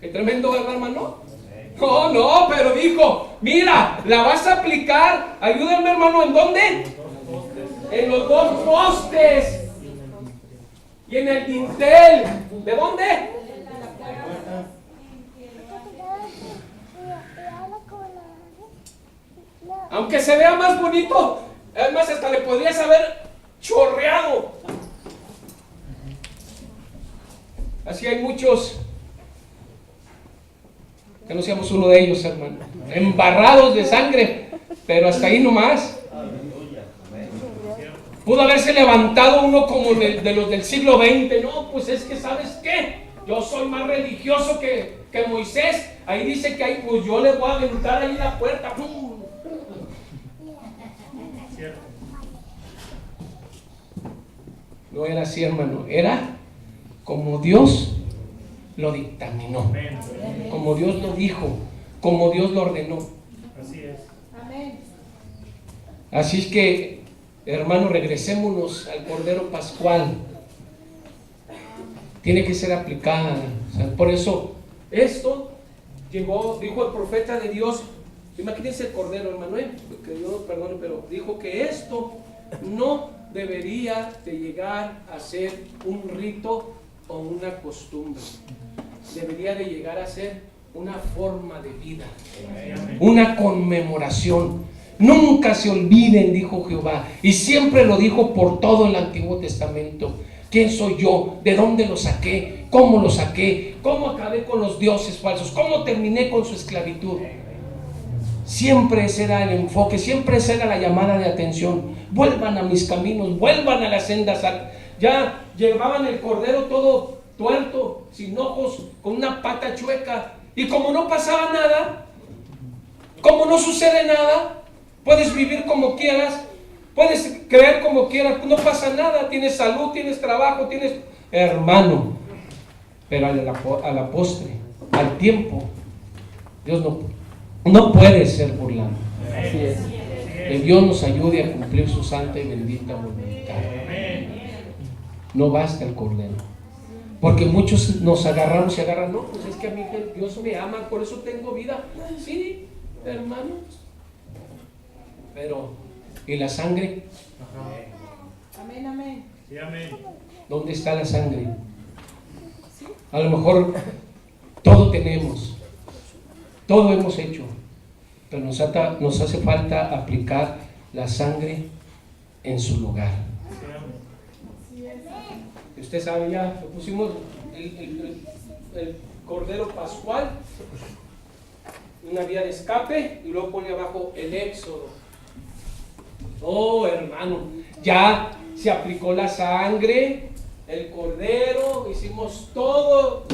Qué tremendo, ¿verdad, hermano? No, pero dijo, mira, la vas a aplicar, ayúdenme, hermano, ¿en dónde? En los dos postes y en el dintel. ¿De dónde? Aunque se vea más bonito, además hasta le podrías haber chorreado. Así hay muchos, que no seamos uno de ellos, hermano, embarrados de sangre, pero hasta ahí nomás. Pudo haberse levantado uno como de los del siglo XX. No, pues es que, ¿sabes qué? Yo soy más religioso que Moisés. Ahí dice que ahí, pues yo le voy a aventar ahí la puerta. ¡Pum! No era así, hermano. Era como Dios lo dictaminó, como Dios lo dijo, como Dios lo ordenó. Así es. Amén. Así es que, hermano, regresémonos al Cordero Pascual. Tiene que ser aplicada. O sea, por eso, esto llegó, dijo el profeta de Dios. Imagínense el Cordero, hermano, que Dios nos perdone, pero dijo que esto no debería de llegar a ser un rito o una costumbre. Debería de llegar a ser una forma de vida, una conmemoración. Nunca se olviden, dijo Jehová, y siempre lo dijo por todo el Antiguo Testamento. ¿Quién soy yo? ¿De dónde lo saqué? ¿Cómo lo saqué? ¿Cómo acabé con los dioses falsos? ¿Cómo terminé con su esclavitud? Siempre ese era el enfoque, siempre esa era la llamada de atención. Vuelvan a mis caminos, vuelvan a las sendas. Ya llevaban el cordero todo tuerto, sin ojos, con una pata chueca. Y como no pasaba nada, como no sucede nada, puedes vivir como quieras, puedes creer como quieras, no pasa nada, tienes salud, tienes trabajo, tienes... Hermano, pero a la postre, al tiempo, Dios no puede ser burlado. Así es. Que Dios nos ayude a cumplir su santa y bendita voluntad. No basta el cordero. Porque muchos nos agarramos y agarran, no, pues es que a mí Dios me ama, por eso tengo vida. Sí, hermano. Pero, ¿y la sangre? Amén, amén. Sí, amén. ¿Dónde está la sangre? A lo mejor todo tenemos, todo hemos hecho, pero nos hace falta aplicar la sangre en su lugar. Usted sabe, ya le pusimos el cordero pascual, una vía de escape, y luego pone abajo el éxodo. Oh, hermano, ya se aplicó la sangre, el cordero, hicimos todo,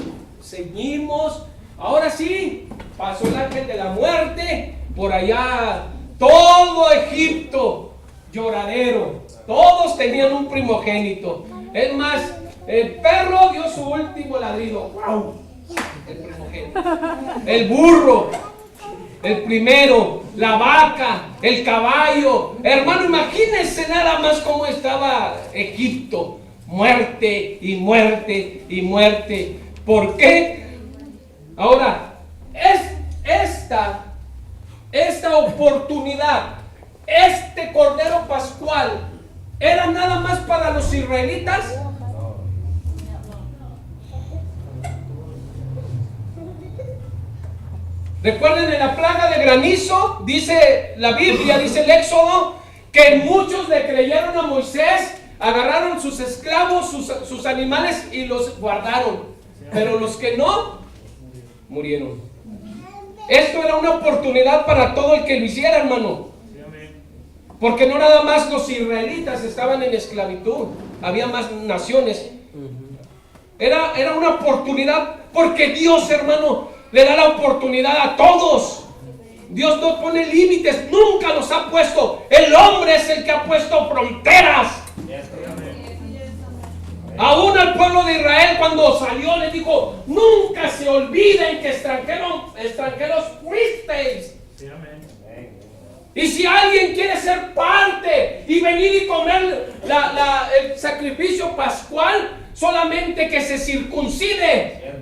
ceñimos. Ahora sí, pasó el ángel de la muerte, por allá todo Egipto, lloradero, todos tenían un primogénito. Es más, el perro dio su último ladrido. ¡Wow! El primogénito. El burro, el primero, la vaca, el caballo. Hermano, imagínense nada más cómo estaba Egipto. Muerte y muerte y muerte. ¿Por qué? Ahora, esta oportunidad, este cordero pascual, ¿era nada más para los israelitas? Recuerden, en la plaga de granizo, dice la Biblia, dice el Éxodo, que muchos le creyeron a Moisés, agarraron sus esclavos, sus animales y los guardaron. Pero los que no, murieron. Esto era una oportunidad para todo el que lo hiciera, hermano. Porque no nada más los israelitas estaban en esclavitud, había más naciones. Era una oportunidad, porque Dios, hermano, le da la oportunidad a todos. Dios no pone límites, nunca los ha puesto. El hombre es el que ha puesto fronteras. Aún al pueblo de Israel, cuando salió, le dijo: nunca se olviden que extranjeros fuisteis. Y si alguien quiere ser parte y venir y comer el sacrificio pascual, solamente que se circuncide.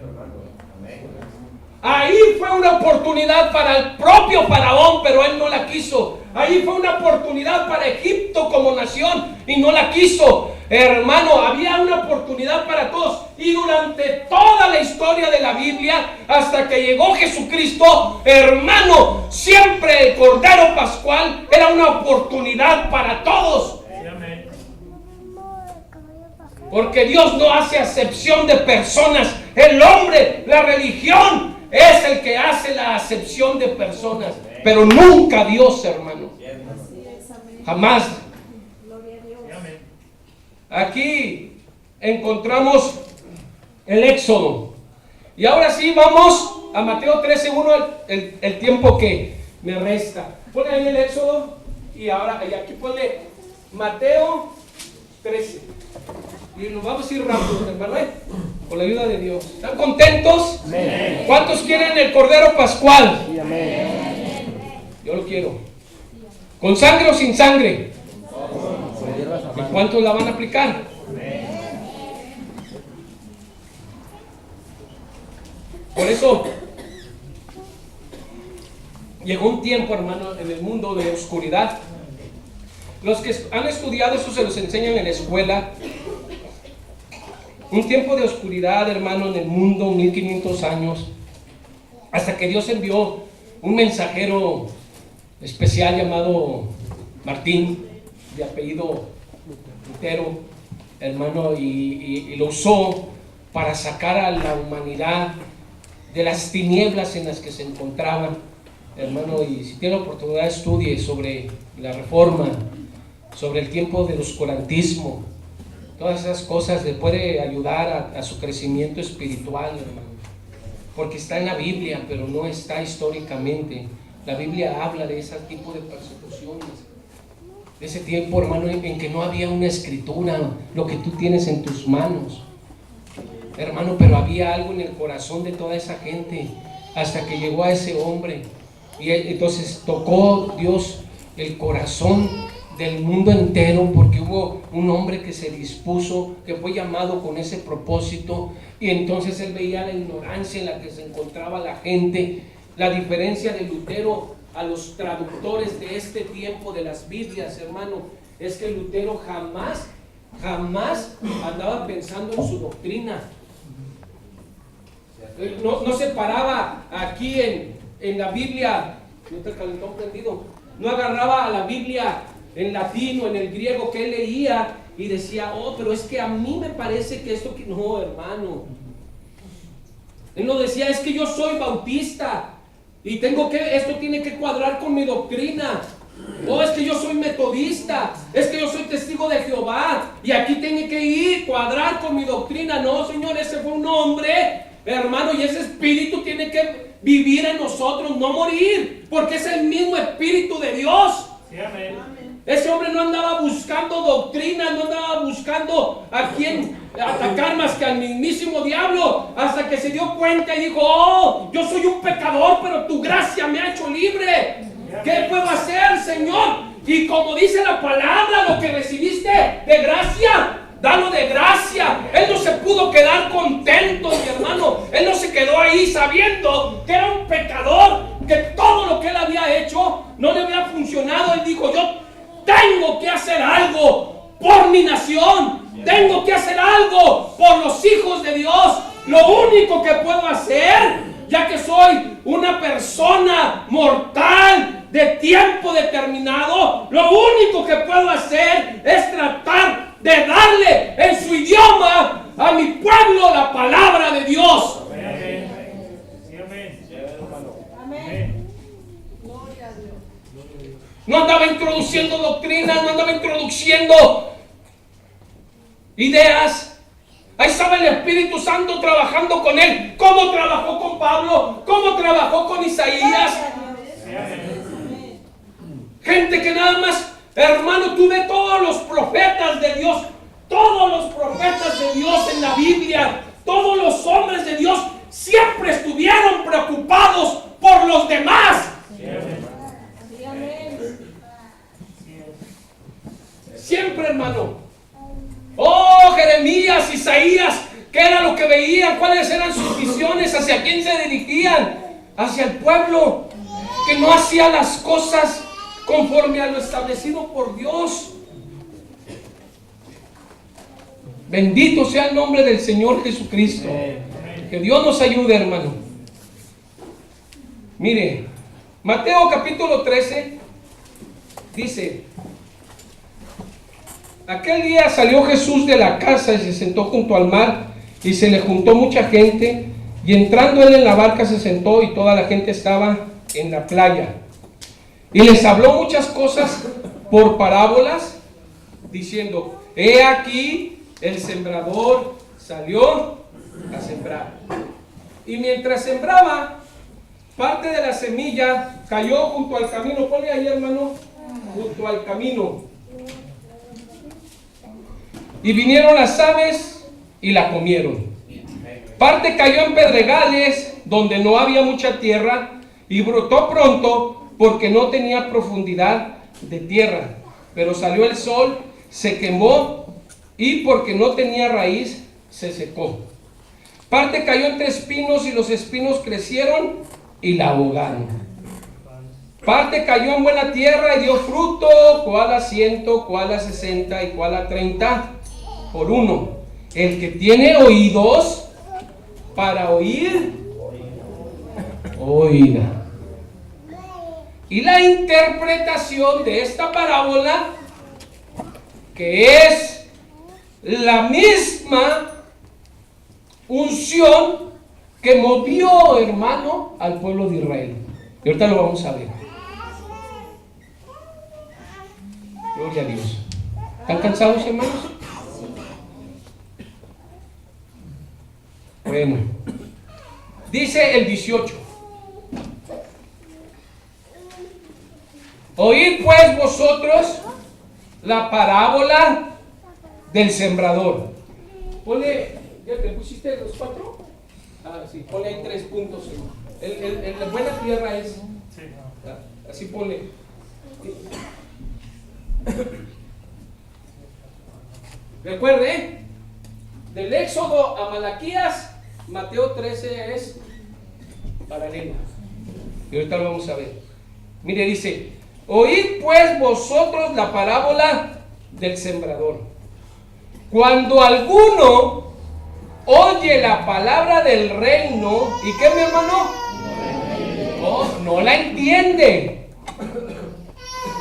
Ahí fue una oportunidad para el propio Faraón, pero él no la quiso. Ahí fue una oportunidad para Egipto como nación y no la quiso. Hermano, había una oportunidad para todos. Y durante toda la historia de la Biblia, hasta que llegó Jesucristo, hermano, siempre el Cordero Pascual era una oportunidad para todos. Porque Dios no hace acepción de personas. El hombre, la religión, es el que hace la acepción de personas. Pero nunca Dios, hermano. Jamás. Aquí encontramos el Éxodo. Y ahora sí vamos a Mateo 13:1, el tiempo que me resta. Pone ahí el Éxodo. Y ahora y aquí pone Mateo 13. Y nos vamos a ir rápido, hermano, con la ayuda de Dios. ¿Están contentos? Amén. ¿Cuántos quieren el Cordero Pascual? Sí, amén. Yo lo quiero. ¿Con sangre o sin sangre? ¿Y cuántos la van a aplicar? Por eso llegó un tiempo, hermano, en el mundo de oscuridad. Los que han estudiado eso se los enseñan en la escuela. Un tiempo de oscuridad, hermano, en el mundo, 1500 años, hasta que Dios envió un mensajero especial llamado Martín, de apellido Lutero, hermano, y lo usó para sacar a la humanidad de las tinieblas en las que se encontraban, hermano. Y si tiene la oportunidad, estudie sobre la Reforma, sobre el tiempo del oscurantismo. Todas esas cosas le puede ayudar a su crecimiento espiritual, hermano. Porque está en la Biblia, pero no está históricamente. La Biblia habla de ese tipo de persecuciones. De ese tiempo, hermano, en que no había una escritura, lo que tú tienes en tus manos. Hermano, pero había algo en el corazón de toda esa gente, hasta que llegó a ese hombre. Y entonces tocó Dios el corazón del mundo entero, porque hubo un hombre que se dispuso, que fue llamado con ese propósito, y entonces él veía la ignorancia en la que se encontraba la gente. La diferencia de Lutero a los traductores de este tiempo de las Biblias, hermano, es que Lutero jamás andaba pensando en su doctrina. No se paraba aquí en la Biblia, no te calentó prendido, no agarraba a la Biblia en latín o en el griego que él leía y decía: oh, pero es que a mí me parece que esto... No, hermano. Él no decía: es que yo soy bautista y esto tiene que cuadrar con mi doctrina. Oh, es que yo soy metodista, es que yo soy testigo de Jehová y aquí tiene que cuadrar con mi doctrina. No, Señor, ese fue un hombre, hermano, y ese espíritu tiene que vivir en nosotros, no morir, porque es el mismo espíritu de Dios. Sí, amén. Ese hombre no andaba buscando doctrina, no andaba buscando a quién atacar más que al mismísimo diablo, hasta que se dio cuenta y dijo: oh, yo soy un pecador, pero tu gracia me ha hecho libre. ¿Qué puedo hacer, Señor? Y como dice la palabra, lo que recibiste de gracia, dalo de gracia. Él no se pudo quedar contento, mi hermano. Él no se quedó ahí sabiendo que era un pecador, que todo lo que él había hecho no le había funcionado. Él dijo: yo tengo que hacer algo por mi nación, tengo que hacer algo por los hijos de Dios. Lo único que puedo hacer ya que soy una persona mortal de tiempo determinado, lo único que puedo hacer es tratar de darle en su idioma a mi pueblo la palabra de Dios. Amén. Sí, amén. Amén. Gloria a Dios. No andaba introduciendo doctrinas, no andaba introduciendo ideas. Ahí estaba el Espíritu Santo trabajando con él. ¿Cómo trabajó con Pablo? ¿Cómo trabajó con Isaías? Amén. Gente que nada más, hermano, tú ves todos los profetas de Dios, todos los profetas de Dios en la Biblia, todos los hombres de Dios siempre estuvieron preocupados por los demás. Sí, amén. Siempre, hermano. Oh, Jeremías, Isaías, ¿qué era lo que veían? ¿Cuáles eran sus visiones? ¿Hacia quién se dirigían? Hacia el pueblo que no hacía las cosas conforme a lo establecido por Dios. Bendito sea el nombre del Señor Jesucristo. Que Dios nos ayude, hermano. Mire, Mateo capítulo 13 dice: aquel día salió Jesús de la casa y se sentó junto al mar, y se le juntó mucha gente, y entrando él en la barca se sentó, y toda la gente estaba en la playa. Y les habló muchas cosas por parábolas, diciendo: he aquí el sembrador salió a sembrar. Y mientras sembraba, parte de la semilla cayó junto al camino. Ponle ahí, hermano, junto al camino. Y vinieron las aves y la comieron. Parte cayó en pedregales, donde no había mucha tierra, y brotó pronto, porque no tenía profundidad de tierra. Pero salió el sol, se quemó, y porque no tenía raíz, se secó. Parte cayó entre espinos, y los espinos crecieron y la ahogaron. Parte cayó en buena tierra y dio fruto, cuál a 100, cuál a 60 y cuál a 30 por uno. El que tiene oídos para oír, oiga. Y la interpretación de esta parábola, que es la misma unción que movió, hermano, al pueblo de Israel. Y ahorita lo vamos a ver. Gloria a Dios. ¿Están cansados, hermanos? Bueno, dice el 18: oíd pues vosotros la parábola del sembrador. Ponle, ¿ya te pusiste los 4? Ah, sí, ponle ahí 3 puntos. La buena tierra es, así ponle. Recuerde, del Éxodo a Malaquías, Mateo 13 es paralela. Y ahorita lo vamos a ver. Mire, dice: oíd pues vosotros la parábola del sembrador. Cuando alguno oye la palabra del reino, ¿y qué, mi hermano? No la entiende.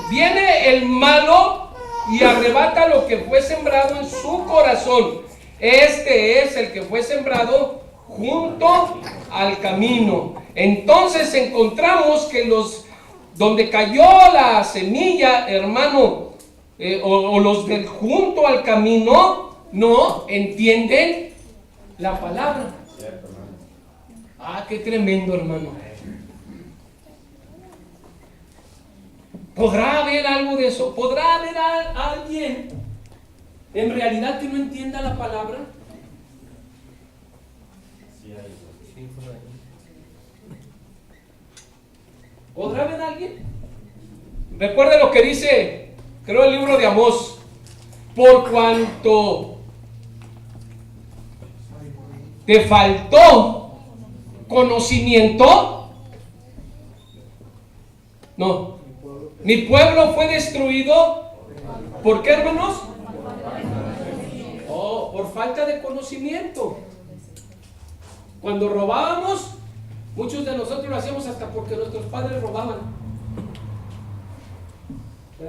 Viene el malo y arrebata lo que fue sembrado en su corazón. Este es el que fue sembrado junto al camino. Entonces encontramos que donde cayó la semilla, hermano, o los del junto al camino, no entienden la palabra. Ah, qué tremendo, hermano. ¿Podrá haber algo de eso? ¿Podrá haber alguien en realidad que no entienda la palabra? ¿Podrá haber alguien? Recuerde lo que dice, creo, el libro de Amós: por cuanto te faltó conocimiento, no, mi pueblo fue destruido. ¿Por qué, hermanos? Oh, por falta de conocimiento. Cuando robábamos, Muchos de nosotros lo hacíamos hasta porque nuestros padres robaban.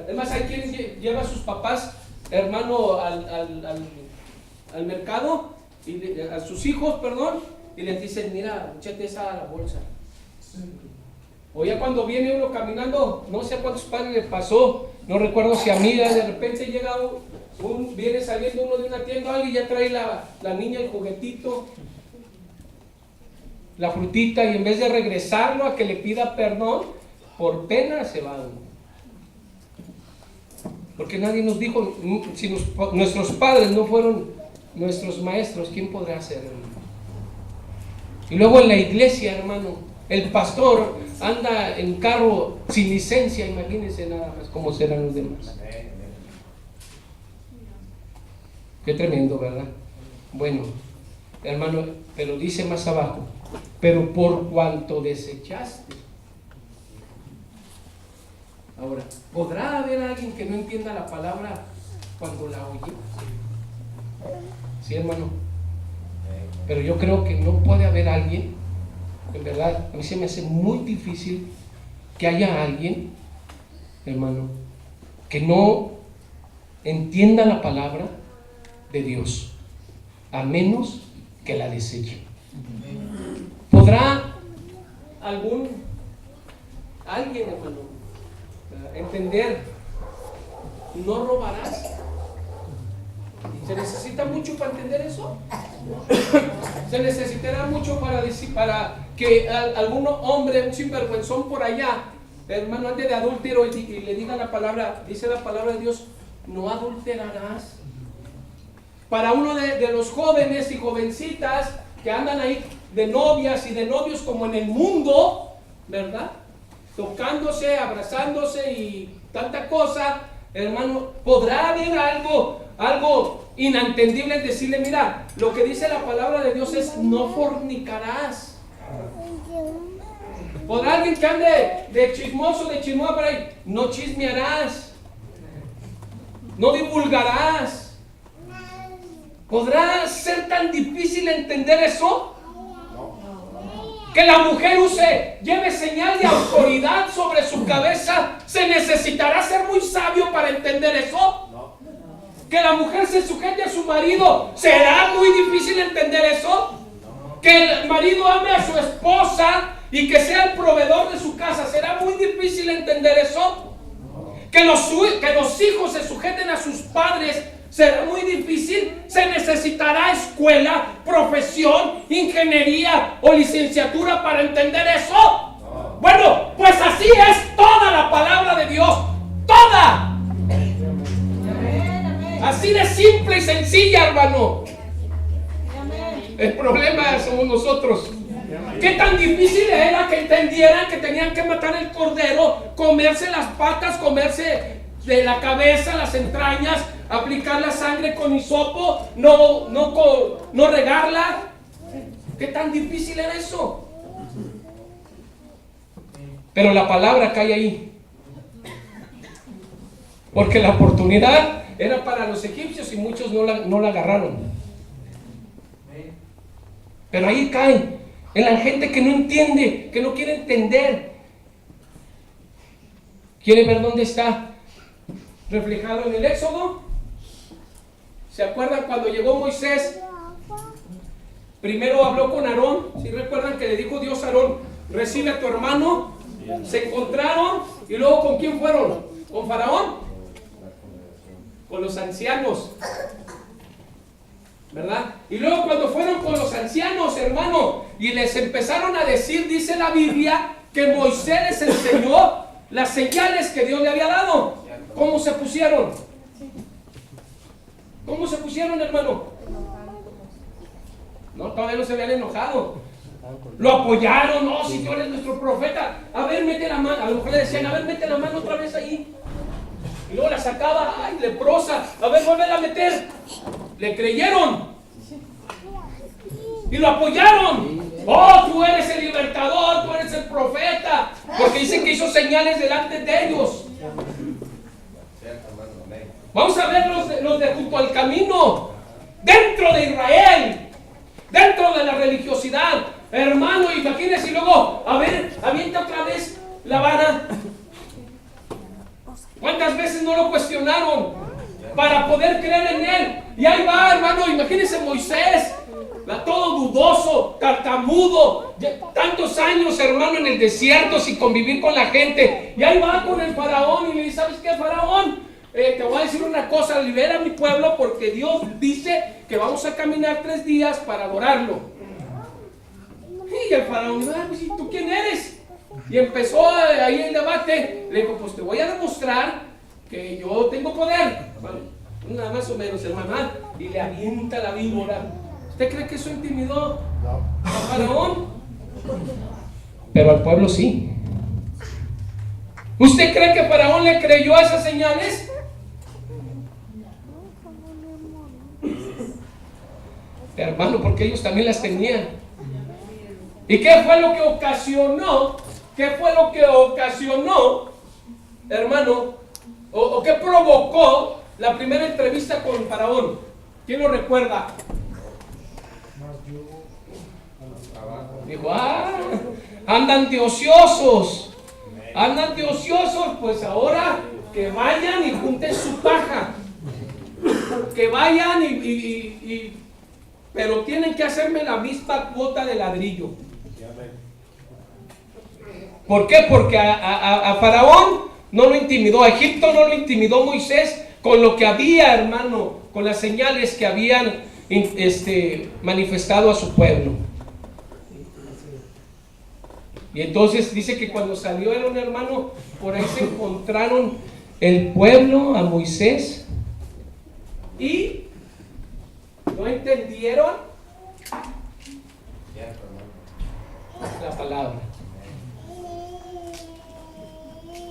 Además, hay quien lleva a sus papás, hermano, al mercado, a sus hijos, perdón, y les dicen, mira, échate esa a la bolsa. O ya cuando viene uno caminando, no sé a cuántos padres le pasó, no recuerdo si a mí, de repente llega viene saliendo uno de una tienda y ya trae la niña el juguetito, la frutita, y en vez de regresarlo a que le pida perdón, por pena se va uno. Porque nadie nos dijo, si nuestros padres no fueron nuestros maestros, ¿quién podrá hacerlo? Y luego en la iglesia, hermano, el pastor anda en carro sin licencia, imagínense nada más cómo serán los demás. Qué tremendo, ¿verdad? Bueno, hermano, pero dice más abajo, pero por cuanto desechaste. Ahora, ¿podrá haber alguien que no entienda la palabra cuando la oye? Sí, hermano. Pero yo creo que no puede haber alguien, en verdad, a mí se me hace muy difícil que haya alguien, hermano, que no entienda la palabra de Dios, a menos que la deseche. ¿Podrá alguien, hermano, entender, no robarás? ¿Se necesita mucho para entender eso? Se necesitará mucho para que algún hombre, un sinvergüenzón por allá, hermano, ande de adúltero y le diga la palabra, dice la palabra de Dios, no adulterarás. Para uno de los jóvenes y jovencitas que andan ahí de novias y de novios como en el mundo, ¿verdad? Tocándose, abrazándose y tanta cosa, hermano, ¿podrá haber algo inentendible en decirle, mira, lo que dice la palabra de Dios es no fornicarás? ¿Podrá alguien que ande de chismoso, de chismosa por ahí? No chismearás, no divulgarás. ¿Podrá ser tan difícil entender eso? Que la mujer lleve señal de autoridad sobre su cabeza. ¿Se necesitará ser muy sabio para entender eso? Que la mujer se sujete a su marido. ¿Será muy difícil entender eso? Que el marido ame a su esposa y que sea el proveedor de su casa. ¿Será muy difícil entender eso? Que los hijos se sujeten a sus padres. ¿Será muy difícil? ¿Se necesitará escuela, profesión, ingeniería o licenciatura para entender eso? No. Bueno, pues así es toda la palabra de Dios. ¡Toda! Así de simple y sencilla, hermano. El problema somos nosotros. ¿Qué tan difícil era que entendieran que tenían que matar el cordero, comerse las patas, comerse de la cabeza, las entrañas, aplicar la sangre con hisopo, no regarla? ¿Qué tan difícil era eso? Pero la palabra cae ahí, porque la oportunidad era para los egipcios y muchos no la agarraron. Pero ahí cae en la gente que no entiende, que no quiere entender. ¿Quiere ver dónde está reflejado en el Éxodo? ¿Se acuerdan cuando llegó Moisés? Primero habló con Aarón. ¿Sí recuerdan que le dijo Dios a Aarón, recibe a tu hermano? Se encontraron y luego ¿con quién fueron? ¿Con Faraón? Con los ancianos, ¿verdad? Y luego cuando fueron con los ancianos, hermano, y les empezaron a decir, dice la Biblia, que Moisés les enseñó las señales que Dios le había dado. ¿Cómo se pusieron? ¿Cómo se pusieron, hermano? No, todavía no se habían enojado. Lo apoyaron. No, si tú eres nuestro profeta, a ver, mete la mano. A lo mejor le decían, a ver, mete la mano otra vez ahí. Y luego la sacaba, ay, leprosa, a ver, vuelve a meter. Le creyeron y lo apoyaron. Oh, tú eres el libertador, tú eres el profeta, porque dicen que hizo señales delante de ellos. Vamos a ver los de junto al camino, dentro de Israel, dentro de la religiosidad. hermano, imagínese, y luego, a ver, avienta otra vez la vara. ¿Cuántas veces no lo cuestionaron para poder creer en él? Y ahí va, hermano, imagínese Moisés, todo dudoso, tartamudo, tantos años, hermano, en el desierto sin convivir con la gente. Y ahí va con el faraón y le dice, ¿sabes qué, faraón? Te voy a decir una cosa, libera a mi pueblo porque Dios dice que vamos a caminar 3 días para adorarlo. Y el faraón dijo, pues, ¿y tú quién eres? Y empezó ahí el debate. Le dijo, pues te voy a demostrar que yo tengo poder. Bueno, nada más o menos, hermano. Y le avienta la víbora. ¿Usted cree que eso intimidó al faraón? Pero al pueblo sí. ¿Usted cree que faraón le creyó a esas señales? Hermano, porque ellos también las tenían. ¿Y qué fue lo que ocasionó? ¿Qué fue lo que ocasionó, hermano? ¿O qué provocó la primera entrevista con faraón? ¿Quién lo recuerda? Dijo, andan de ociosos. Andan de ociosos, pues ahora que vayan y junten su paja. Que vayan pero tienen que hacerme la misma cuota de ladrillo. ¿Por qué? Porque a Faraón no lo intimidó, a Egipto no lo intimidó Moisés con lo que había, hermano, con las señales que habían manifestado a su pueblo. Y entonces dice que cuando salió era un hermano, por ahí se encontraron el pueblo a Moisés y no entendieron la palabra.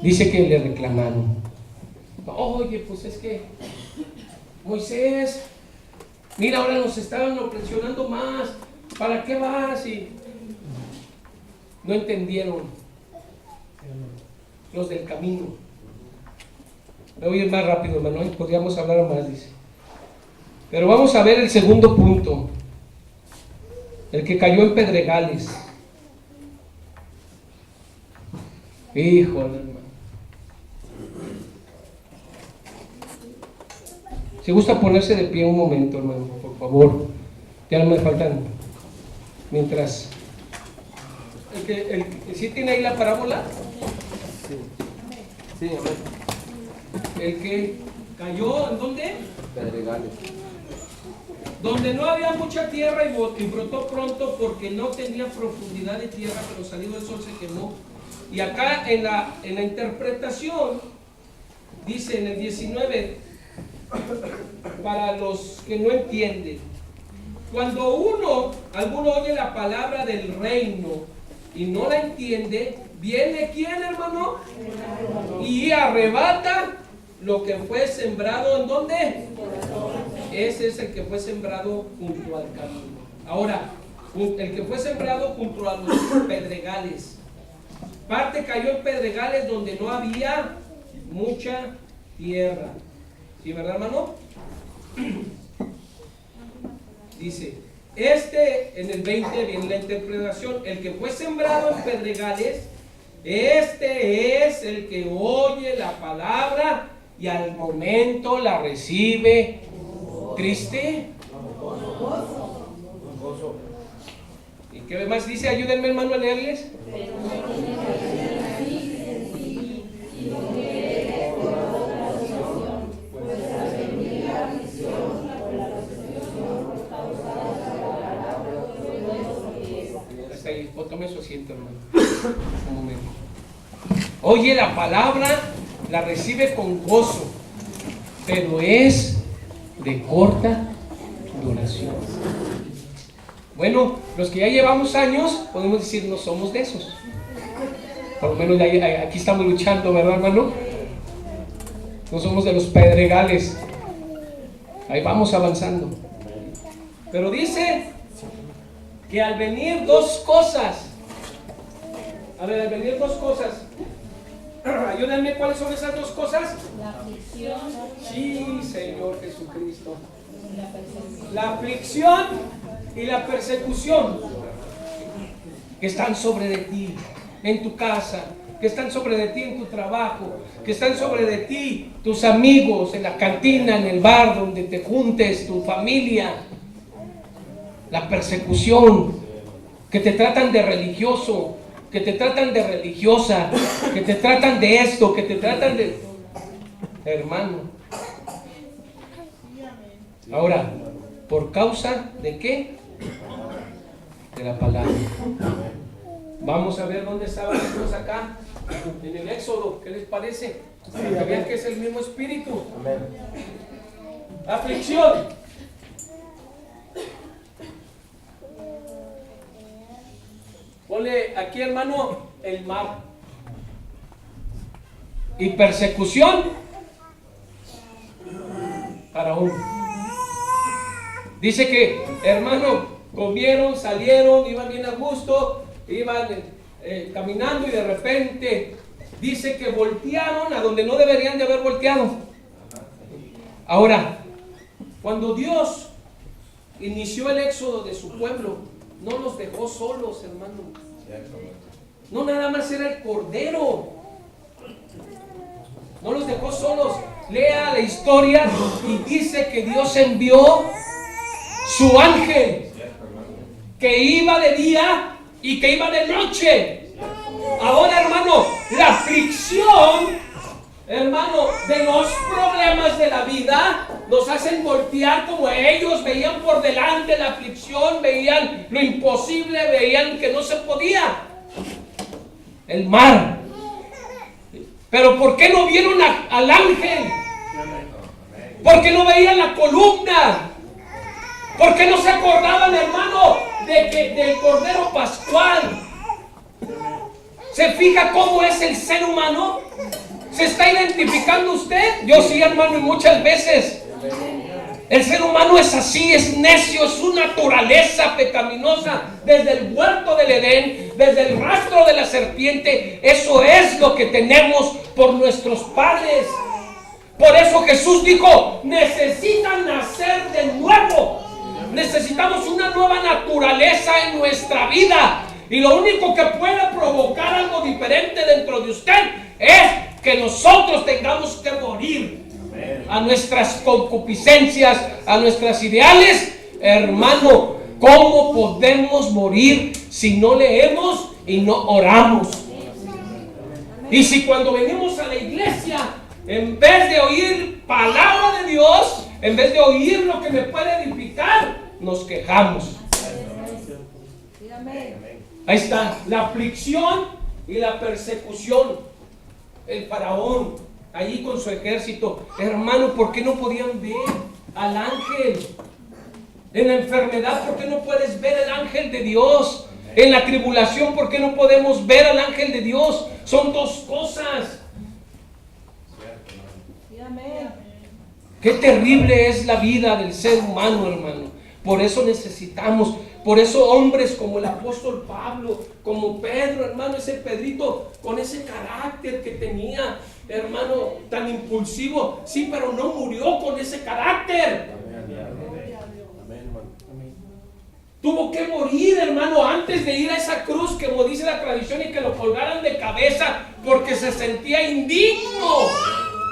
Dice que le reclamaron, oye, pues es que Moisés, mira, ahora nos estaban presionando más, ¿para qué vas? Y no entendieron los del camino. Me voy a ir más rápido, hermano, podríamos hablar más, dice. Pero vamos a ver el segundo punto, el que cayó en pedregales. Híjole, hermano. Si gusta ponerse de pie un momento, hermano, por favor. Ya no me faltan. Mientras. ¿Sí tiene ahí la parábola? Sí, amén. El que cayó, ¿en dónde? Pedregales. Donde no había mucha tierra y brotó pronto porque no tenía profundidad de tierra, pero salido el sol se quemó. Y acá en la interpretación dice en el 19, para los que no entienden, cuando alguno oye la palabra del reino y no la entiende, viene ¿quién, hermano? Y arrebata lo que fue sembrado. ¿En dónde? Ese es el que fue sembrado junto al camino. Ahora, el que fue sembrado junto a los pedregales. Parte cayó en pedregales donde no había mucha tierra. ¿Sí, verdad, hermano? Dice, en el 20 viene la interpretación, el que fue sembrado en pedregales, este es el que oye la palabra y al momento la recibe triste. ¿Y qué más dice? Ayúdenme, hermano, a leerles. Hasta ahí, tome su asiento, hermano. Un momento. Oye la palabra, la recibe con gozo, pero es de corta duración. Bueno, los que ya llevamos años, podemos decir, no somos de esos. Por lo menos aquí estamos luchando, ¿verdad, hermano? No somos de los pedregales. Ahí vamos avanzando. Pero dice que al venir dos cosas. A ver, al venir dos cosas. Ayúdenme, ¿cuáles son esas dos cosas? La aflicción. Sí, Señor Jesucristo. La aflicción y la persecución. que están sobre de ti en tu casa, que están sobre de ti en tu trabajo, que están sobre de ti tus amigos en la cantina, en el bar donde te juntes, tu familia. La persecución, que te tratan de religioso, que te tratan de religiosa, que te tratan de esto, que te tratan de... Hermano. Ahora, ¿por causa de qué? De la palabra. Vamos a ver dónde estaban estos acá, en el Éxodo. ¿Qué les parece? Para que vean que es el mismo espíritu. Aflicción. Ponle aquí, hermano, el mar. Y persecución. Faraón. Dice que, hermano, comieron, salieron, iban bien a gusto, iban caminando y de repente dice que voltearon a donde no deberían de haber volteado. Ahora, cuando Dios inició el éxodo de su pueblo, no los dejó solos, hermano. No nada más era el cordero. No los dejó solos. Lea la historia y dice que Dios envió su ángel, que iba de día y que iba de noche. Ahora, hermano, la aflicción, hermano, de los problemas de la vida nos hacen voltear como ellos veían por delante la aflicción, veían lo imposible, veían que no se podía. El mar. Pero ¿por qué no vieron al ángel? ¿Por qué no veían la columna? ¿Por qué no se acordaban, hermano, del Cordero Pascual? ¿Se fija cómo es el ser humano? ¿Se está identificando usted? Yo sí, hermano, y muchas veces. El ser humano es así, es necio, es su naturaleza pecaminosa. Desde el huerto del Edén, desde el rastro de la serpiente, eso es lo que tenemos por nuestros padres. Por eso Jesús dijo, necesitan nacer de nuevo. Necesitamos una nueva naturaleza en nuestra vida. Y lo único que puede provocar algo diferente dentro de usted es que nosotros tengamos que morir a nuestras concupiscencias, a nuestras ideales. Hermano, ¿cómo podemos morir si no leemos y no oramos? Y si cuando venimos a la iglesia, en vez de oír palabra de Dios, en vez de oír lo que me puede edificar, nos quejamos. Ahí está, la aflicción y la persecución. El faraón, allí con su ejército. Hermano, ¿por qué no podían ver al ángel? En la enfermedad, ¿por qué no puedes ver el ángel de Dios? En la tribulación, ¿por qué no podemos ver al ángel de Dios? Son dos cosas. Qué terrible es la vida del ser humano, hermano. Por eso necesitamos, por eso hombres como el apóstol Pablo, como Pedro, hermano, ese Pedrito, con ese carácter que tenía, hermano, tan impulsivo, sí, pero no murió con ese carácter. Tuvo que morir, hermano, antes de ir a esa cruz, como dice la tradición, y que lo colgaran de cabeza, porque se sentía indigno.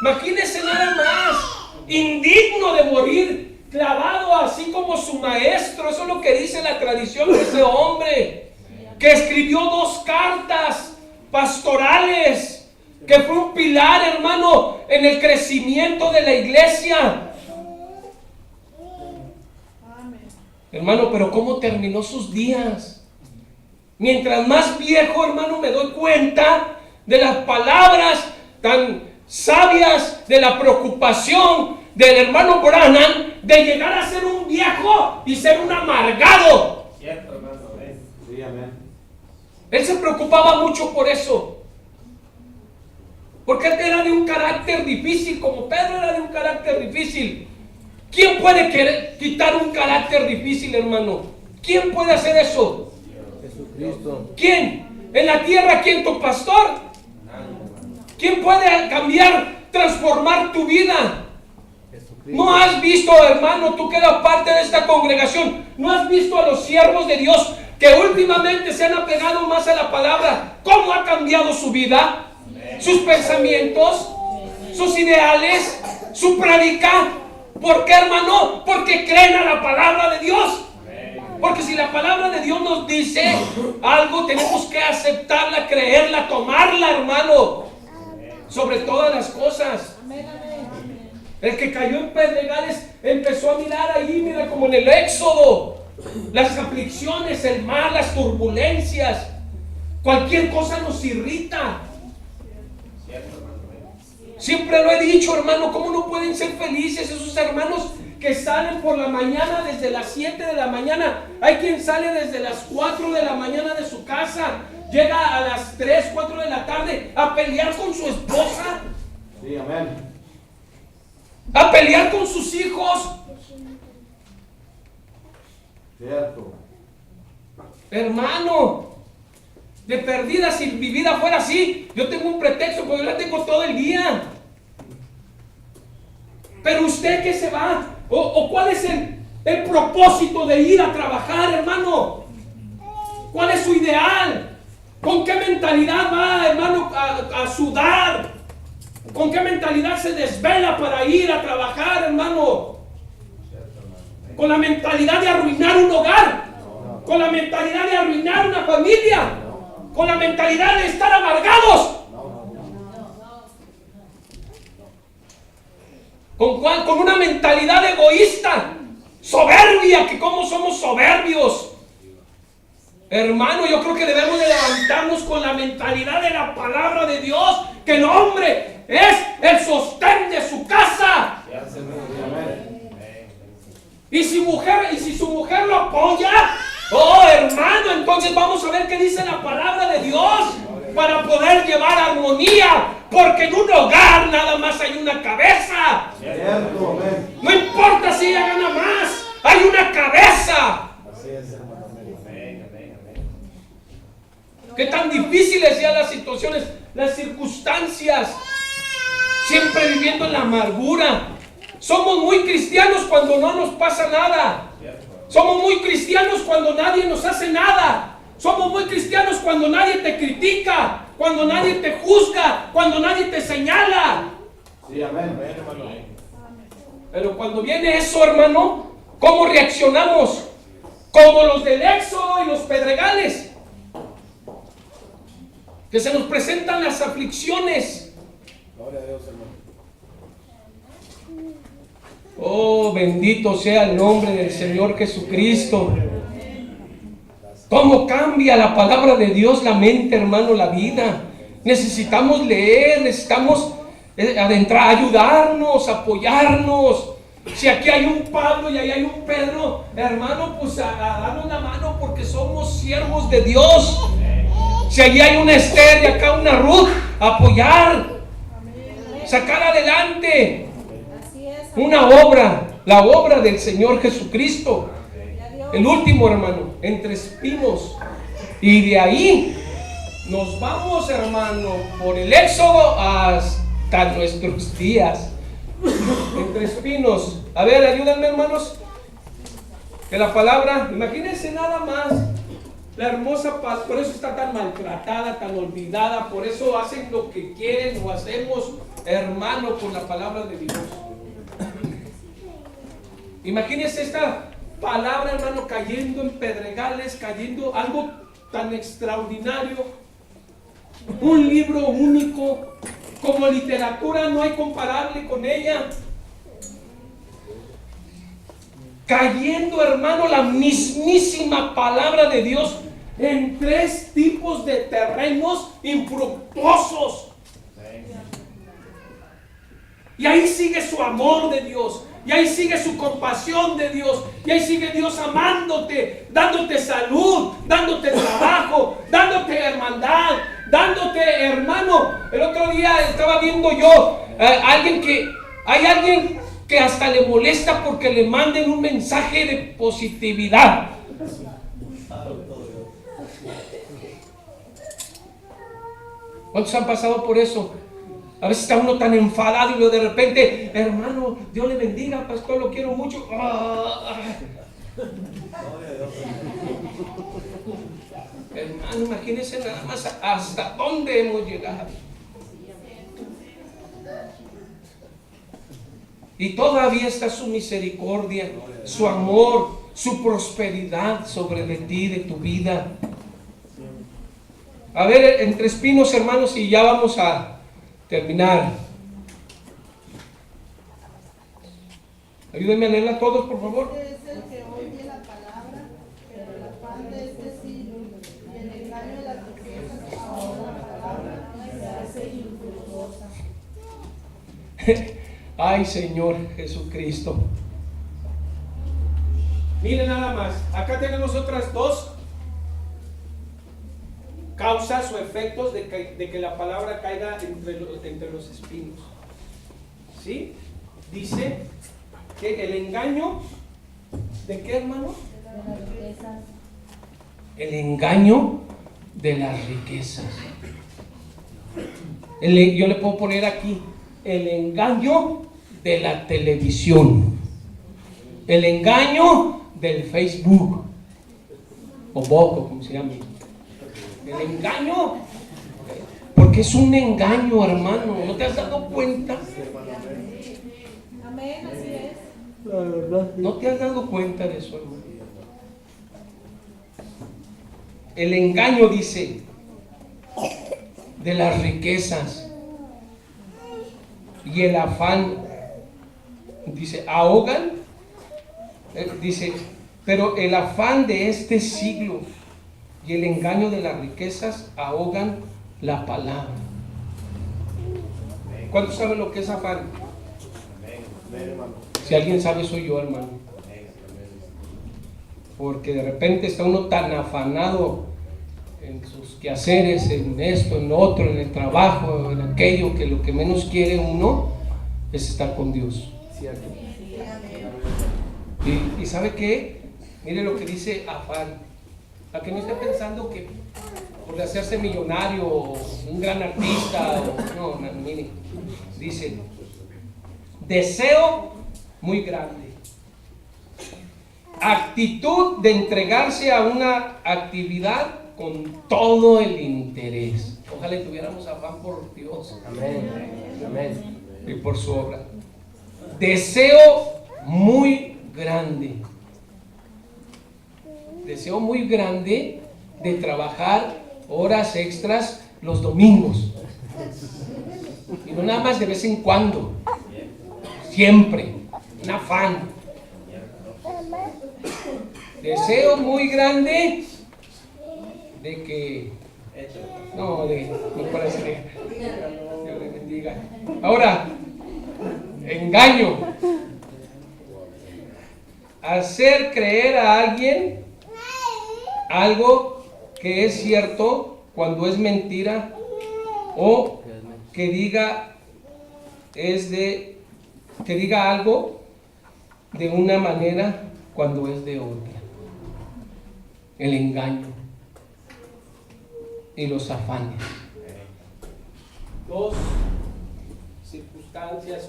Imagínense nada más, indigno de morir clavado así como su maestro. Eso es lo que dice la tradición de ese hombre, que escribió 2 cartas pastorales, que fue un pilar, hermano, en el crecimiento de la iglesia. Hermano, pero ¿cómo terminó sus días? Mientras más viejo, hermano, me doy cuenta de las palabras tan sabias, de la preocupación del hermano Branham de llegar a ser un viejo y ser un amargado. Él se preocupaba mucho por eso, porque él era de un carácter difícil, como Pedro era de un carácter difícil. ¿Quién puede querer quitar un carácter difícil, hermano? ¿Quién puede hacer eso? Jesucristo. ¿Quién? ¿En la tierra quién? ¿Tu pastor? ¿Quién puede cambiar, transformar tu vida? ¿No has visto, hermano, tú que eres parte de esta congregación, no has visto a los siervos de Dios que últimamente se han apegado más a la palabra, ¿cómo ha cambiado su vida? Sus pensamientos, sus ideales, su predica. ¿Por qué, hermano? Porque creen a la palabra de Dios. Porque si la palabra de Dios nos dice algo, tenemos que aceptarla, creerla, tomarla, hermano, sobre todas las cosas. El que cayó en pedregales empezó a mirar ahí, mira, como en el Éxodo, las aflicciones, el mal, las turbulencias, cualquier cosa nos irrita. Siempre lo he dicho, hermano, ¿cómo no pueden ser felices esos hermanos que salen por la mañana desde las 7 de la mañana? Hay quien sale desde las 4 de la mañana de su casa, llega a las 3, 4 de la tarde a pelear con su esposa. Sí, amén. A pelear con sus hijos. Cierto. Hermano, de perdida, si mi vida fuera así, yo tengo un pretexto, porque yo la tengo todo el día. Pero usted que se va, o cuál es el propósito de ir a trabajar, hermano. ¿Cuál es su ideal? ¿Con qué mentalidad va, hermano, a sudar? ¿Con qué mentalidad se desvela para ir a trabajar, hermano? ¿Con la mentalidad de arruinar un hogar? ¿Con la mentalidad de arruinar una familia? ¿Con la mentalidad de estar amargados? ¿Con cuál? Con una mentalidad egoísta, soberbia, que cómo somos soberbios. Hermano, yo creo que debemos de levantarnos con la mentalidad de la palabra de Dios, que el hombre es el sostén de su casa. Y si su mujer lo apoya, oh hermano, entonces vamos a ver qué dice la palabra de Dios para poder llevar armonía, porque en un hogar nada más hay una cabeza. No importa si ella gana más, hay una cabeza. Qué tan difíciles sean las situaciones, las circunstancias, siempre viviendo en la amargura. Somos muy cristianos cuando no nos pasa nada. Somos muy cristianos cuando nadie nos hace nada. Somos muy cristianos cuando nadie te critica, cuando nadie te juzga, cuando nadie te señala. Sí, amén. Pero cuando viene eso, hermano, ¿cómo reaccionamos? Como los del Éxodo y los pedregales, que se nos presentan las aflicciones. Gloria a Dios, hermano. Oh, bendito sea el nombre del Señor Jesucristo. ¿Cómo cambia la palabra de Dios la mente, hermano, la vida? Necesitamos leer, necesitamos adentrar, ayudarnos, apoyarnos. Si aquí hay un Pablo y ahí hay un Pedro, hermano, pues a darnos la mano, porque somos siervos de Dios. Si allí hay una Esther y acá una Ruth, apoyar, sacar adelante una obra, la obra del Señor Jesucristo. El último, hermano, entre espinos. Y de ahí nos vamos, hermano, por el Éxodo hasta nuestros días. Entre espinos. A ver, ayúdenme, hermanos. Que la palabra, imagínense nada más. La hermosa paz, por eso está tan maltratada, tan olvidada. Por eso hacen lo que quieren o hacemos, hermano, con la palabra de Dios. Imagínense esta palabra, hermano, cayendo en pedregales, cayendo algo tan extraordinario. Un libro único, como literatura no hay comparable con ella. Cayendo, hermano, la mismísima palabra de Dios en 3 tipos de terrenos infructuosos. Y ahí sigue su amor de Dios. Y ahí sigue su compasión de Dios. Y ahí sigue Dios amándote, dándote salud, dándote trabajo, dándote hermandad, dándote, hermano. El otro día estaba viendo yo hay alguien que hasta le molesta porque le manden un mensaje de positividad. ¿Cuántos han pasado por eso? A veces está uno tan enfadado y luego de repente, hermano, Dios le bendiga, pastor, lo quiero mucho. Hermano, imagínense nada más hasta dónde hemos llegado. Y todavía está su misericordia, su amor, su prosperidad sobre de ti, de tu vida. A ver, entre espinos, hermanos, y ya vamos a terminar. Ayúdenme a leerla todos, por favor. Este es el que oye la palabra, pero el afán de este siglo y el engaño de las riquezas ahoga la palabra y se hace infructuosa. Ay, Señor Jesucristo. Miren nada más. Acá tenemos otras dos causas o efectos de que la palabra caiga entre los espinos. ¿Sí? Dice que el engaño, ¿de qué, hermano? De las riquezas. El engaño de las riquezas. Yo le puedo poner aquí el engaño de la televisión, el engaño del Facebook o Boco, como se llama. El engaño, porque es un engaño, hermano. ¿No te has dado cuenta? Amén, así es. ¿No te has dado cuenta de eso, hermano? El engaño, dice, de las riquezas y el afán, dice, ahogan, dice, pero el afán de este siglo y el engaño de las riquezas ahogan la palabra. ¿Cuántos saben lo que es afán? Si alguien sabe, soy yo, hermano. Porque de repente está uno tan afanado en sus quehaceres, en esto, en lo otro, en el trabajo, en aquello, que lo que menos quiere uno es estar con Dios. Y ¿sabe qué? Mire lo que dice afán. A que no esté pensando que por hacerse millonario o un gran artista, no, mire, dice deseo muy grande, actitud de entregarse a una actividad con todo el interés. Ojalá tuviéramos afán por Dios. Amén. Amén. Y por su obra. Deseo muy grande. Deseo muy grande de trabajar horas extras los domingos. Y no nada más de vez en cuando. Siempre. Un afán. Deseo muy grande de que... No, no parece. Dios le bendiga. Ahora, engaño. Hacer creer a alguien algo que es cierto cuando es mentira, o que diga algo de una manera cuando es de otra. El engaño y los afanes. Dos circunstancias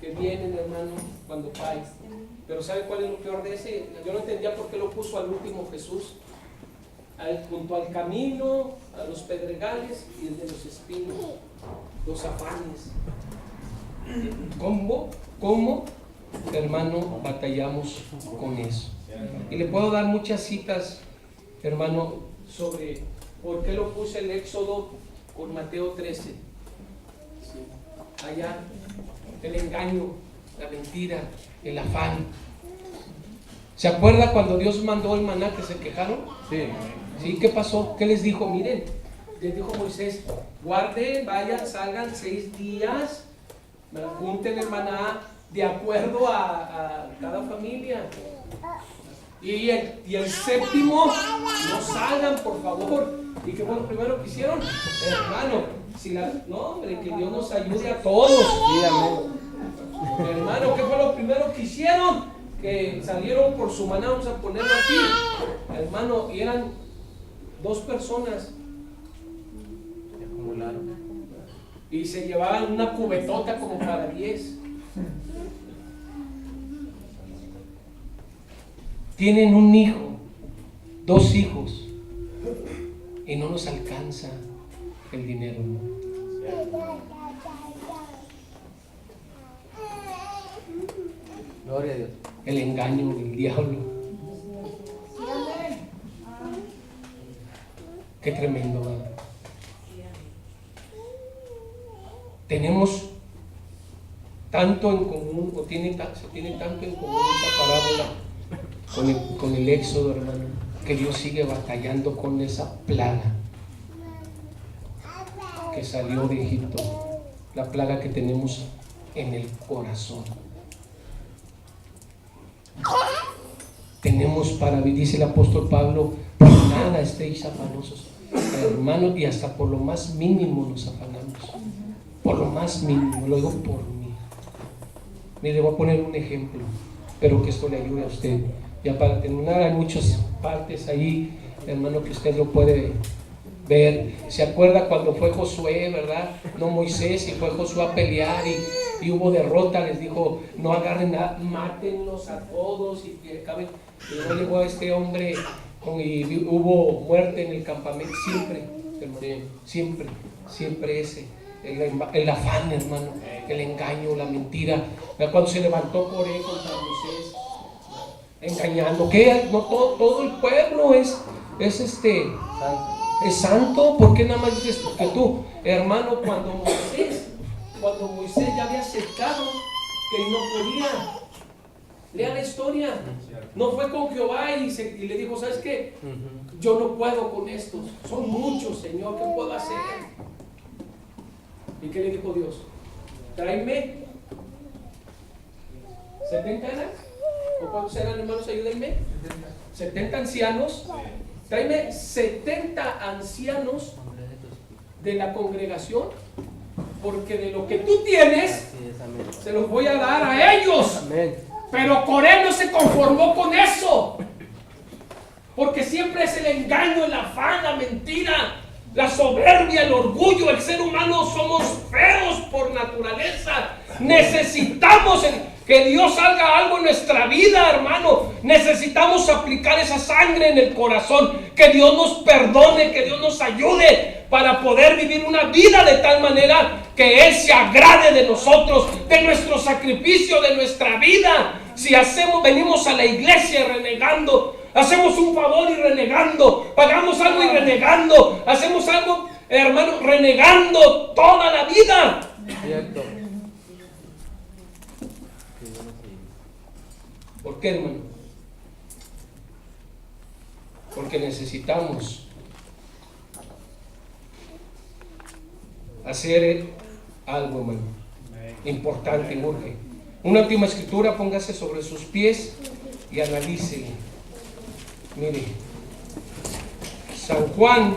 que vienen, hermano, cuando caes. Pero ¿sabe cuál es lo peor de ese? Yo no entendía por qué lo puso al último Jesús, junto al camino, a los pedregales y el de los espinos, los afanes. ¿Cómo, hermano, batallamos con eso? Y le puedo dar muchas citas, hermano, sobre por qué lo puse el Éxodo con Mateo 13. Allá, el engaño, la mentira, el afán. ¿Se acuerda cuando Dios mandó el maná que se quejaron? Sí. ¿Sí? ¿Qué pasó? ¿Qué les dijo? Miren, les dijo Moisés, guarden, vayan, salgan 6 días, junten el maná de acuerdo a cada familia. Y el séptimo, no salgan, por favor. ¿Y qué fue lo primero que hicieron? Hermano, no, hombre, que Dios nos ayude a todos. Sí, amén. Hermano, ¿qué fue lo primero que hicieron? Que salieron por su maná, vamos a ponerlo aquí. Hermano, y eran 2 personas. Y se llevaban una cubetota como para 10. Tienen un hijo, 2 hijos. y no nos alcanza el dinero, ¿no? Gloria a Dios. El engaño del diablo. Qué tremendo, ¿verdad? Tenemos tanto en común, se tiene tanto en común esa parábola con el Éxodo, hermano, que Dios sigue batallando con esa plaga que salió de Egipto, la plaga que tenemos en el corazón. Tenemos para vivir, dice el apóstol Pablo, por nada estéis afanosos, hermanos, y hasta por lo más mínimo nos afanamos, por lo más mínimo, lo digo por mí. Mire, voy a poner un ejemplo, pero que esto le ayude a usted. Ya para terminar, hay muchas partes ahí, hermano, que usted lo puede ver. ¿Se acuerda cuando fue Josué, verdad? No Moisés, y fue Josué a pelear y hubo derrota? Les dijo, no agarren nada, mátenlos a todos y que acaben. Y luego llegó a este hombre y hubo muerte en el campamento, siempre, hermano, siempre ese, el afán, hermano, el engaño, la mentira. Cuando se levantó Coré contra Moisés, engañando, que no todo el pueblo es santo. ¿Por qué nada más dices que tú, hermano? Cuando Moisés ya había aceptado que no podía, lea la historia, no fue con Jehová y le dijo, ¿sabes qué? Yo no puedo con estos, son muchos, Señor, ¿qué puedo hacer? ¿Y qué le dijo Dios? Tráeme 70 eran, ¿o cuántos eran, hermanos? Ayúdenme. 70 ancianos. Tráeme 70 ancianos de la congregación, porque de lo que tú tienes se los voy a dar a ellos. Amén. Pero Coré no se conformó con eso, porque siempre es el engaño, el afán, la mentira, la soberbia, el orgullo. El ser humano somos feos por naturaleza. Necesitamos que Dios haga algo en nuestra vida, hermano. Necesitamos aplicar esa sangre en el corazón, que Dios nos perdone, que Dios nos ayude para poder vivir una vida de tal manera que Él se agrade de nosotros, de nuestro sacrificio, de nuestra vida. Si venimos a la iglesia renegando, hacemos un favor y renegando, pagamos algo y renegando, hacemos algo, hermano, renegando toda la vida. Cierto. ¿Por qué, hermano? Porque necesitamos hacer algo, hermano, importante, urge. Una última escritura, póngase sobre sus pies y analícele. Mire, San Juan,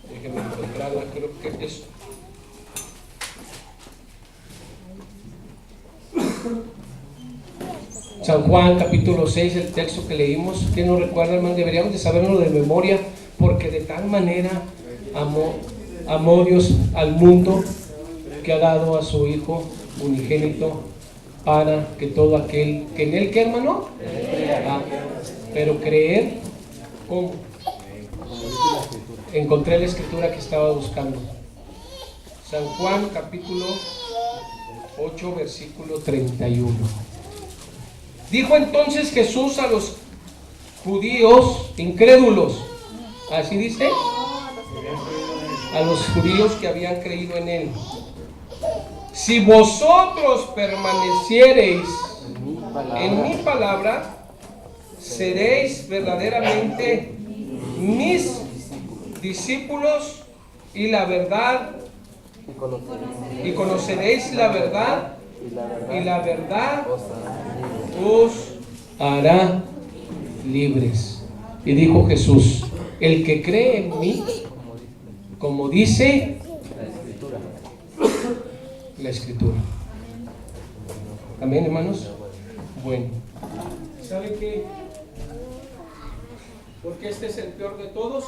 déjeme encontrarla, creo que es San Juan capítulo 6, el texto que leímos. ¿Quién nos recuerda, hermano? Deberíamos de saberlo de memoria, porque de tal manera amó Dios al mundo, que ha dado a su Hijo unigénito, para que todo aquel que en Él, ¿qué, hermano? Pero creer, ¿cómo? Encontré la escritura que estaba buscando. San Juan capítulo 8, versículo 31. Dijo entonces Jesús a los judíos incrédulos, así dice, a los judíos que habían creído en Él: si vosotros permaneciereis en mi palabra, seréis verdaderamente mis discípulos, y la verdad, y conoceréis la verdad, y la verdad os hará libres. Y dijo Jesús: el que cree en mí, como dice la escritura. Amén, hermanos. Bueno, ¿sabe qué? Porque este es el peor de todos.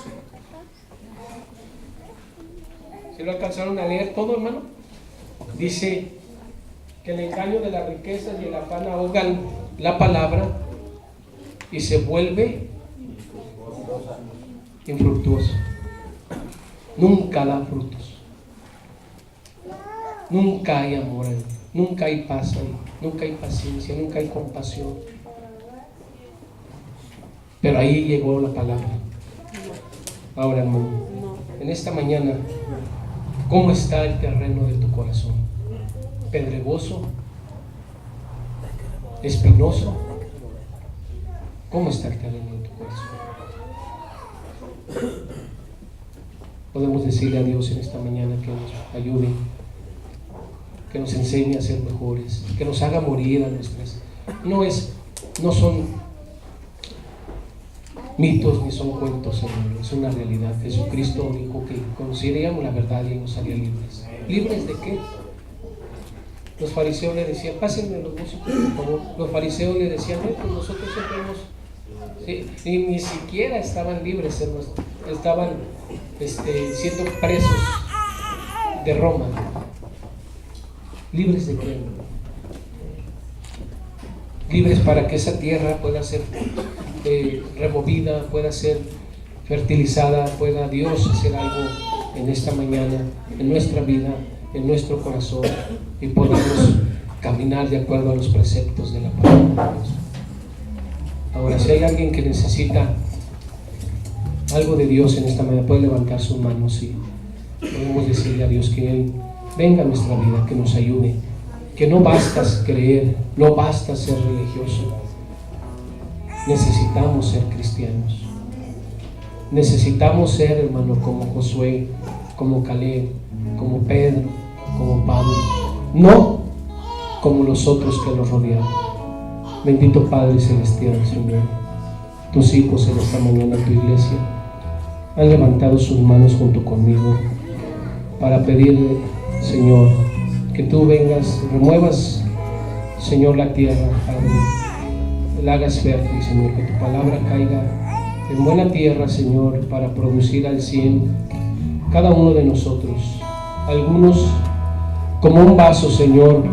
¿Se lo alcanzaron a leer todo, hermano? Dice que el engaño de las riquezas y el afán ahogan la palabra y se vuelve infructuoso. Nunca da frutos. Nunca hay amor ahí, nunca hay paz ahí, nunca hay paciencia, nunca hay compasión. Pero ahí llegó la palabra. Ahora, hermano, en esta mañana, ¿cómo está el terreno de tu corazón? ¿Pedregoso? ¿Espinoso? ¿Cómo está el terreno de tu corazón? Podemos decirle a Dios en esta mañana que nos ayude, que nos enseñe a ser mejores, que nos haga morir a nuestras. No son mitos ni son cuentos, Señor, es una realidad. Jesucristo dijo que conociríamos la verdad y nos haría libres. ¿Libres de qué? Los fariseos le decían, pásenme los músicos, por favor. Los fariseos le decían, no, pues nosotros siempre hemos... Sí, y ni siquiera estaban libres, hermanos. Estaban siendo presos de Roma. ¿Libres de qué? Libres para que esa tierra pueda ser removida, pueda ser fertilizada, pueda Dios hacer algo en esta mañana, en nuestra vida, en nuestro corazón, y podamos caminar de acuerdo a los preceptos de la palabra de Dios. Ahora, si hay alguien que necesita algo de Dios en esta mañana, puede levantar sus manos y podemos decirle a Dios que Él venga a nuestra vida, que nos ayude, que no basta creer, no basta ser religioso. Necesitamos ser cristianos. Necesitamos ser, hermano, como Josué, como Caleb, como Pedro, como Pablo, no como los otros que los rodeaban. Bendito Padre Celestial, Señor, tus hijos en esta mañana, tu iglesia, han levantado sus manos junto conmigo para pedirle, Señor, que tú vengas, remuevas, Señor, la tierra, Padre, la hagas fértil, Señor, que tu palabra caiga en buena tierra, Señor, para producir al 100 cada uno de nosotros. Algunos como un vaso, Señor,